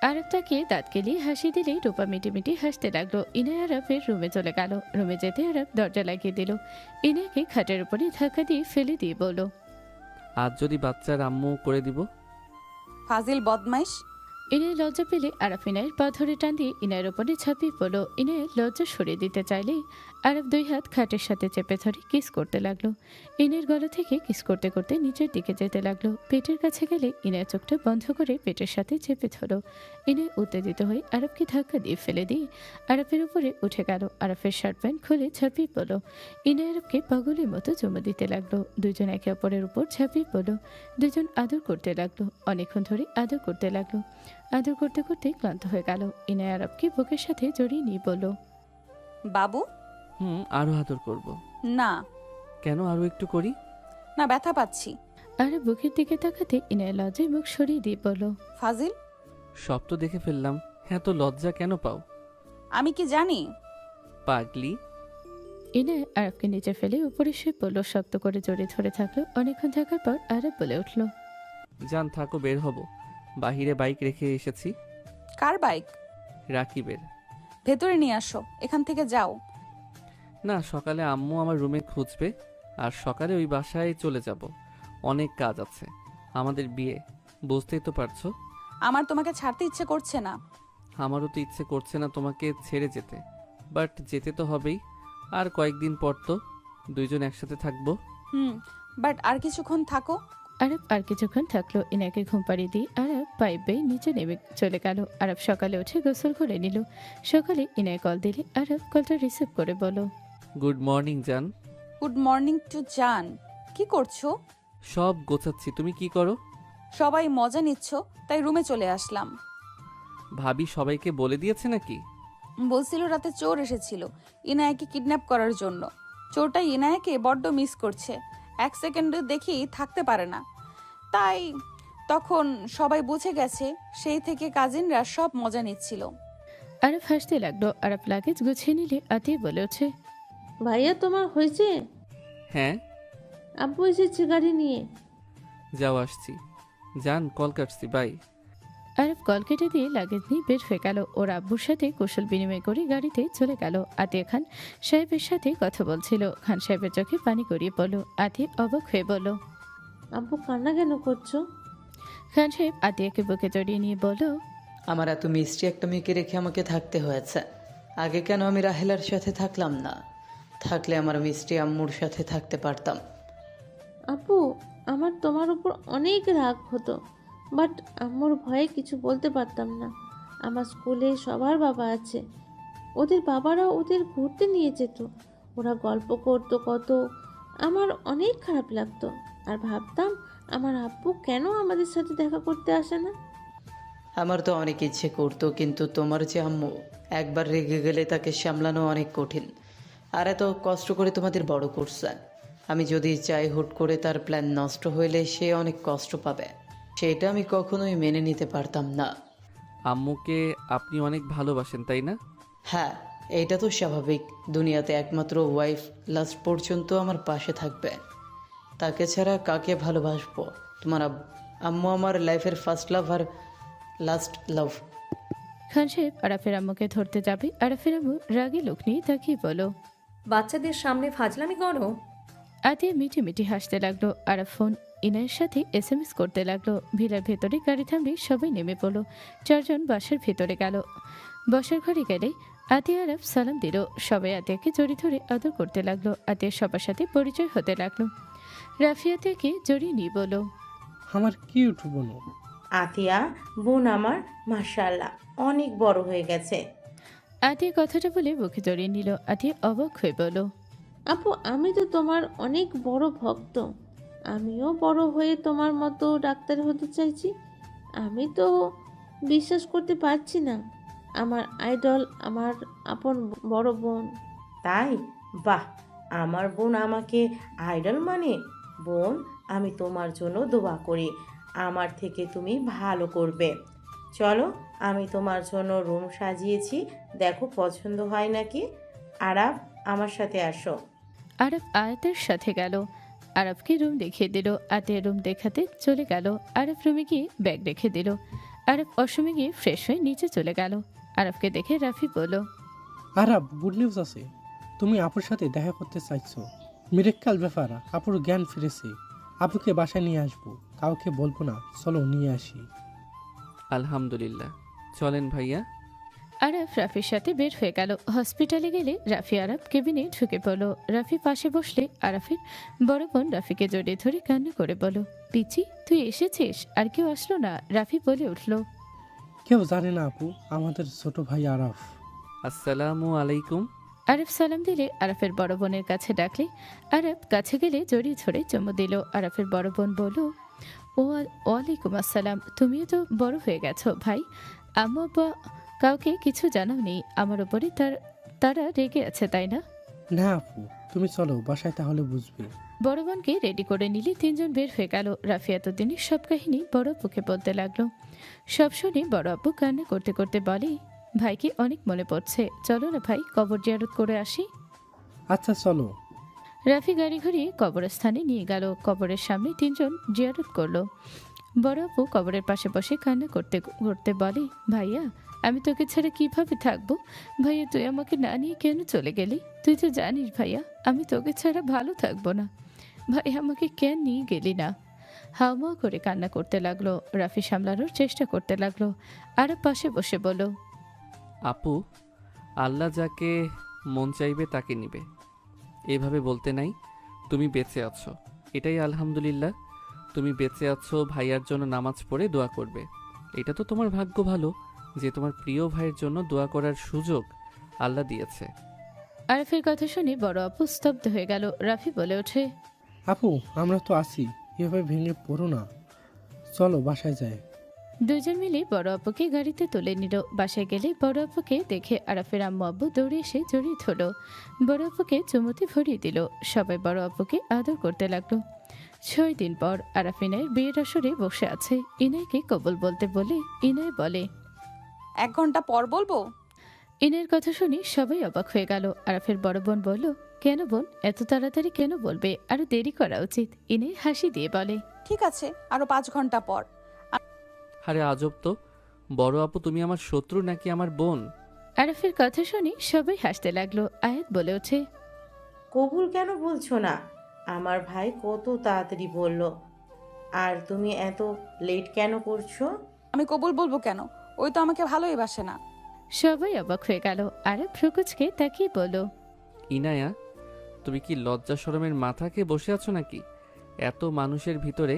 আরব তাকে দাঁত কেলিয়ে হাসি দিলেই রূপা মিটিমিটি হাসতে লাগলো। ইনায় আরবের রুমে চলে গেল। রুমে যেতে আরব দরজা লাগিয়ে দিল। ইনায়কে খাটের উপরে ধাক্কা দিয়ে ফেলে দিয়ে বলল, আজ যদি বাচ্চার আম্মু করে দিব। ফাজিল বদমাইশ। ইনায় লজ্জা পেলে আরব ইনায়ের পা ধরে টান দিয়ে ইনায়ের ওপরে ঝাঁপিয়ে পড়ল। ইনায়ের লজ্জা সরিয়ে দিতে চাইলেই আরব দুই হাত খাটের সাথে চেপে ধরে কিস করতে লাগলো। ইনায়ের গলা থেকে কিস করতে করতে নিচের দিকে যেতে লাগলো। পেটের কাছে গেলে ইনায়ের চোখটা বন্ধ করে পেটের সাথে চেপে ধরল। ইনায় উত্তেজিত হয়ে আরবকে ধাক্কা দিয়ে ফেলে দিয়ে আরবের উপরে উঠে গেল। আরবের শার্ট প্যান্ট খুলে ঝাঁপিয়ে পড়ল। ইনায় আরবকে পাগলের মতো চুমু দিতে লাগলো। দুজন একে অপরের উপর ঝাঁপিয়ে পড়ল। দুজন আদর করতে লাগলো। অনেকক্ষণ ধরে আদর করতে লাগলো। আদর করতে করতে ক্লান্ত হয়ে গেল। ইনায় আরবকে বুকের সাথে জড়িয়ে নিয়ে বলল, বাবু। আরো আদর করব। না। কেন? আরো একটু করি। না, ব্যথা পাচ্ছি। আরব বুকের দিকে তাকাতে ইনায় লজ্জায় মুখ সরিয়ে দিয়ে বলল, ফাজিল। সব তো দেখে ফেললাম, এত লজ্জা কেন পাও? আমি কি জানি? পাগলি। ইনায় আরবকে নিচে ফেলে উপরে শুয়ে পড়ল। শক্ত করে জড়িয়ে ধরে থাকলো। অনেকক্ষণ থাকার পর আরব বলে উঠল, যান, থাকো, বের হব। বাহিরে বাইক রেখে এসেছি। কার বাইক? রাকিবের। ভেতরে নিয়ে আসো, এখান থেকে যাও। না, সকালে আম্মু আমার রুমে খুঁজবে, আর সকালে ওই বাসায় চলে যাব। অনেক কাজ আছে, আমাদের বিয়ে, বুঝতেই তো পারছো। আমার তোমাকে ছাড়তে ইচ্ছে করছে না। আমারও তো ইচ্ছে করছে না তোমাকে ছেড়ে যেতে, বাট যেতে তো হবেই। আর কয়েকদিন পর তো দুইজন একসাথে থাকবো। বাট আর কিছুক্ষণ থাকো। আরব আর কিছুক্ষণ থাকলো। ইনাকে ঘুম পাড়িয়ে দিয়ে আরব পাইপ বেয়ে নিচে নেমে চলে গেল। আরব সকালে উঠে গোসল করে নিল। সকালে ইনায় কল দিলে আরব কলটা রিসিভ করে বলো, গুড মর্নিং জান। গুড মর্নিং টু জান। কি করছো? সব গোছাচ্ছি, তুমি কি করো? সবাই মজা নিচ্ছ, তাই রুমে চলে আসলাম। ভাবি সবাইকে বলে দিয়েছে নাকি? বলছিল রাতে চোর এসেছিল ইনায়াকে কিডন্যাপ করার জন্য। চোরটা ইনায়াকে বড্ড মিস করছে, এক সেকেন্ড দেখি থাকতে পারে না। তাই তখন সবাই বুঝে গেছে, সেই থেকে কাজিনরা সব মজা নিচ্ছিল। আরব হাসতে লাগলো। আরব লাগেজ গুছিয়ে নিলে আতিয়ে বলে ওঠে, ভাইয়া তোমার হয়েছে? হ্যাঁ। আব্বু এসেছে গাড়ি নিয়ে। যাও, আসছি। জান, কল কাটছি, বাই। আরব কল কেটে দিয়ে লাগেজ নিয়ে বের হয়ে গেল। ওর আব্বুর সাথে কুশল বিনিময় করে গাড়িতে চলে গেল। আতিয়া খান সাহেবের সাথে কথা বলছিল। খান সাহেবের চোখে পানি গড়িয়ে পড়ল। আতিয়া অবাক হয়ে বলল, আব্বু কান্না কেন করছো? খান সাহেব আতিয়াকে বুকে জড়িয়ে নিয়ে বলল, আমার এত মিষ্টি একটা মেয়েকে রেখে আমাকে থাকতে হয়েছে। আগে কেন আমি রাহেলার সাথে থাকলাম না? থাকলে আমার মিষ্টি আম্মুর সাথে থাকতে পারতাম। আপু, আমার তোমার উপর অনেক রাগ হতো, বাট আম্মুর ভয়ে কিছু বলতে পারতাম না। আমার স্কুলে সবার বাবা আছে, ওদের বাবারা ওদের ঘুরতে নিয়ে যেত। ওরা গল্প করতো কত, আমার অনেক খারাপ লাগতো। আর ভাবতাম আমার আব্বু কেন আমাদের সাথে দেখা করতে আসে না। আমার তো অনেক ইচ্ছে করতো, কিন্তু তোমার যে আম্মু, একবার রেগে গেলে তাকে সামলানো অনেক কঠিন। আর এত কষ্ট করে তোমাদের বড় করছে, আমি যদি চাই হুট করে তার প্ল্যান নষ্ট হইলে সে অনেক কষ্ট পাবে, সেটা আমি কখনোই মেনে নিতে পারতাম না। আম্মুকে আপনি অনেক ভালোবাসেন তাই না? হ্যাঁ, এটা তো স্বাভাবিক। দুনিয়াতে একমাত্র ওয়াইফ লাস্ট পর্যন্ত আমার পাশে থাকবে, তাকে ছাড়া কাকে ভালোবাসবো? তোমার আম্মু আমার লাইফের ফার্স্ট লাভ আর লাস্ট লাভ। খান সাহেব আরাফের আম্মুকে ধরতে যাবে, আরাফের আম্মু রাগে লোক নিয়ে তাকিয়ে বলো, বাচ্চাদের সামনে ফাজলামি করো। আতিয়া মিটি মিটি হাসতে লাগলো। আরাফ ফোন ইনায়ের সাথে SMS করতে লাগলো। ভিড়ার ভেতরে গাড়ি থামলে সবাই নেমে পড়লো। 4 জন বাসার ভেতরে গেল। বসার ঘরে গেলে আতিয়া আরাফ সালাম দিল। সবাই আতিয়াকে জড়ি ধরে আদর করতে লাগলো। আতিয়া সবার সাথে পরিচয় হতে লাগলো। রাফি আতিয়াকে জড়িয়ে নিয়ে বলো, আমার কিউট বোন। আতিয়া বোন আমার মাশাআল্লাহ অনেক বড় হয়ে গেছে। আতিয়া কথাটা বলে বুকে জড়িয়ে নিল। আতিয়া অবাক হয়ে বলো, আপু আমি তো তোমার অনেক বড় ভক্ত, আমিও বড় হয়ে তোমার মতো ডাক্তার হতে চাইছি। আমি তো বিশ্বাস করতে পারছি না, আমার আইডল আমার আপন বড় বোন। তাই? বাহ, আমার বোন আমাকে আইডল মানে? বোন, আমি তোমার জন্য দোয়া করি আমার থেকে তুমি ভালো করবে। চলো, আমি তোমার জন্য রুম সাজিয়েছি, দেখো পছন্দ হয় নাকি। আরাফ, আমার সাথে আসো। আরব আয়াতের সাথে গেল। আরবকে রুম দেখিয়ে দিল। আতিয়া রুম দেখাতে চলে গেল। আরব রুমে গিয়ে ব্যাগ রেখে দিল। আরব অসমে গিয়ে ফ্রেশ হয়ে নিচে চলে গেল। আরবকে দেখে রাফি বলল, আরাব, গুড নিউজ আছে, তুমি আপুর সাথে দেখা করতে চাইছো। মিরাক্কেল ব্যাপার, আপুর জ্ঞান ফিরেছে। আপুকে বাসায় নিয়ে আসবো, কাউকে বলবো না, চলো নিয়ে আসি। আলহামদুলিল্লাহ, চলেন ভাইয়া। আরব রাফির সাথে বের হয়ে গেল। হসপিটালে গেলে রাফি আরব কেবিনে ঢুকে পড়ল। রাফি পাশে বসলে আরাফের বড় বোন রাফিকে জড়িয়ে ধরে কান্না করে বলো, পিচি তুই এসেছিস? আর কেউ আসলো না? রাফি বলে উঠল, কেউ জানে না আপু, আমাদের ছোট ভাই আরাফ। আসসালামু আলাইকুম। আরব সালাম দিলে আরাফের বড় বোনের কাছে ডাকলে আরব কাছে গেলে জড়িয়ে ধরে চুমু দিল। আরাফের বড় বোন বলল, ওয়ালাইকুম আসসালাম, তুমিও তো বড় হয়ে গেছো ভাই। আম্মু আব্বা কাউকে কিছু জানাও নেই আমার উপরে, তারা রেগে আছে তাই না? না আপু, তুমি চলো বাসায়, তাহলে বুঝবে। বড় বোনকে রেডি করে নিলে 3 জন বের হয়ে গেল। রাফি এতদিনের সব কাহিনী বড় আপুকে বলতে লাগলো। সব শুনে বড় আপু কান্না করতে করতে বলে, ভাইকে অনেক মনে পড়ছে, চলো না ভাই কবর জিয়ারত করে আসি। আচ্ছা চলো। রাফি গাড়ি ঘুরিয়ে কবরস্থানে নিয়ে গেল। কবরের সামনে 3 জন জিয়ারত করলো। বড় আপু কবরের পাশে বসে কান্না করতে করতে বলে, ভাইয়া আমি তোকে ছাড়া কিভাবে থাকবো? ভাইয়া তুই আমাকে না নিয়ে কেন চলে গেলি? তুই তো জানিস ভাইয়া আমি তোকে ছাড়া ভালো থাকবো না। ভাই আমাকে কেন নিয়ে গেলি না? হাওয়া করে কান্না করতে লাগলো। রাফি সামলানোর চেষ্টা করতে লাগলো। আর পাশে বসে বলো, আপু, আল্লাহ যাকে মন চাইবে তাকে নিবে, এভাবে বলতে নাই। তুমি বেঁচে আছো, এটাই আলহামদুলিল্লাহ। তুমি বেঁচে আছো, ভাইয়ার জন্য নামাজ পড়ে দোয়া করবে। এটা তো তোমার ভাগ্য ভালো যে তোমার প্রিয় ভাইয়ের জন্য দোয়া করার সুযোগ আল্লাহ দিয়েছে। আরফের কথা শুনে বড় আপু স্তব্ধ হয়ে গেল। রাফি বলে ওঠে, আপু আমরা তো আছি, এভাবে ভেঙে পড়ো না, চলো বাসায় যাই। 2 জন মিলে বড় আপুকে গাড়িতে তুলে নিল। বাসায় গেলে বড় আপুকে দেখে আরাফের আম্মু আব্বু দৌড়ে এসে জড়িয়ে ধরল। বড় আপুকে চুমুতে ভরিয়ে দিল। সবাই বড় আপুকে আদর করতে লাগলো। 6 দিন পর আরাফ ইনায়ের বিয়ের আসরে বসে আছে। ইনায়কে কবুল বলতে বলে ইনায় বলে, 1 ঘন্টা পর বলবো। ইনায়ের কথা শুনে সবাই অবাক হয়ে গেল। আরাফের বড় বোন বলল, কেন বোন, এত তাড়াতাড়ি কেন বলবে? আরো দেরি করা উচিত। ইনায় হাসি দিয়ে বলে, ঠিক আছে, আরো 5 ঘন্টা পর। আরে আজব তো, বড় আপু তুমি আমার শত্রু নাকি আমার বোন? আরাফের কথা শুনে সবাই হাসতে লাগলো। আয়াত বলে ওঠে, কবুল কেন বলছো না? আমার ভাই কত তাড়াতাড়ি বলল, আর তুমি এত লেট কেন করছো? আমি কবুল বলবো কেন? ওই তো আমাকে ভালোই বাসে না। সবাই অবাক হয়ে গেল। আরে ফ্রুকুচকে তাকিয়ে বলো, ইনায়া, তুমি কি লজ্জা শরমের মাথাকে বসে আছো নাকি? এত মানুষের ভিতরে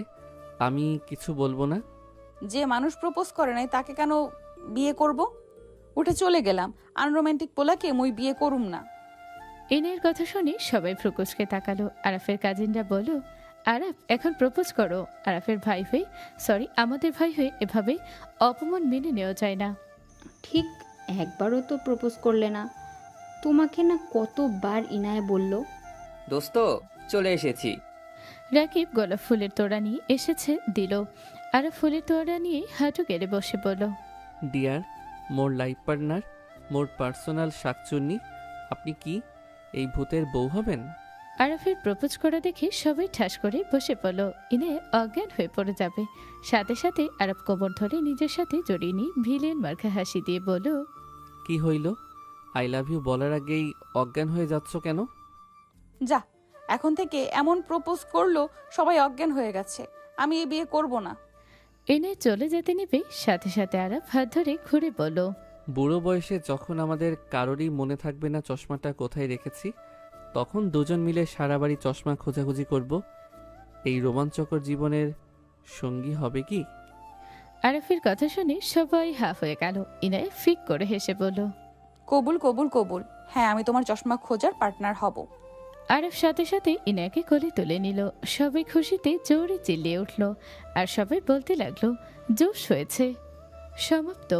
আমি কিছু বলবো না? যে মানুষ প্রপোজ করে নাই তাকে কেন বিয়ে করব? উঠে চলে গেলাম। আনরোমান্টিক পোলাকে মুই বিয়ে করুম না। ইনায়ের কথা শুনে সবাই ফ্রুকুসকে তাকালো। আরাফের কাজিনরা বলল, আরাফ এখন প্রপোজ করো। আরাফের ভাই হয়ে আমাদের ভাই হয়ে এভাবে অপমান মেনে নেওয়া যায় না। ঠিক একবারও তো প্রপোজ করলে না। তোমাকে না কতবার ইনায়া বলল। দোস্ত চলে এসেছি। রাকিব গোলাপ ফুলের তোড়া নিয়ে এসেছে দিল। আরাফ ফুলের তোড়া নিয়ে হাঁটু গেড়ে বসে বলল, ডিয়ার মোর লাইফ পার্টনার, মোর পার্সোনাল শাকচুন্নি, আপনি কি এই ভূতের বউ হবেন? আরাফের প্রপোজ করা দেখে সবাই ঠাস করে বসে পড়ল। ইনে অজ্ঞান হয়ে পড়ে যাবে। সাথে সাথে আরাফ কোমর ধরে নিজের সাথে জড়িয়ে নিয়ে ভিলেন মার্কা হাসি দিয়ে বলল, কি হইল? আই লাভ ইউ বলার আগেই অজ্ঞান হয়ে যাচ্ছ কেন? যা, এখন থেকে এমন প্রপোজ করলো সবাই অজ্ঞান হয়ে গেছে। আমি এই বিয়ে করব না। ইনে চলে যেতে নিবে সাথে সাথে আরাফ হাত ধরে ঘুরে বলল, বুড়ো বয়সে যখন আমাদের কারোরই মনে থাকবে না চশমাটা কোথায় রেখেছি, তখন দুজন মিলে সারা বাড়ি চশমা খোঁজাখুঁজি করব। এই রোমাঞ্চকর জীবনের সঙ্গী হবে কি? আরাফের কথা শুনে সবাই হাফ হয়ে গেল। ইনায় ফিক করে হেসে বলল, কবুল কবুল কবুল, হ্যাঁ আমি তোমার চশমা খোঁজার পার্টনার হব। আরাফ সাথে সাথে ইনাকে কোলে তুলে নিল। সবাই খুশিতে জোরে চিল্লিয়ে উঠল আর সবাই বলতে লাগলো, জোশ হয়েছে। সমাপ্ত।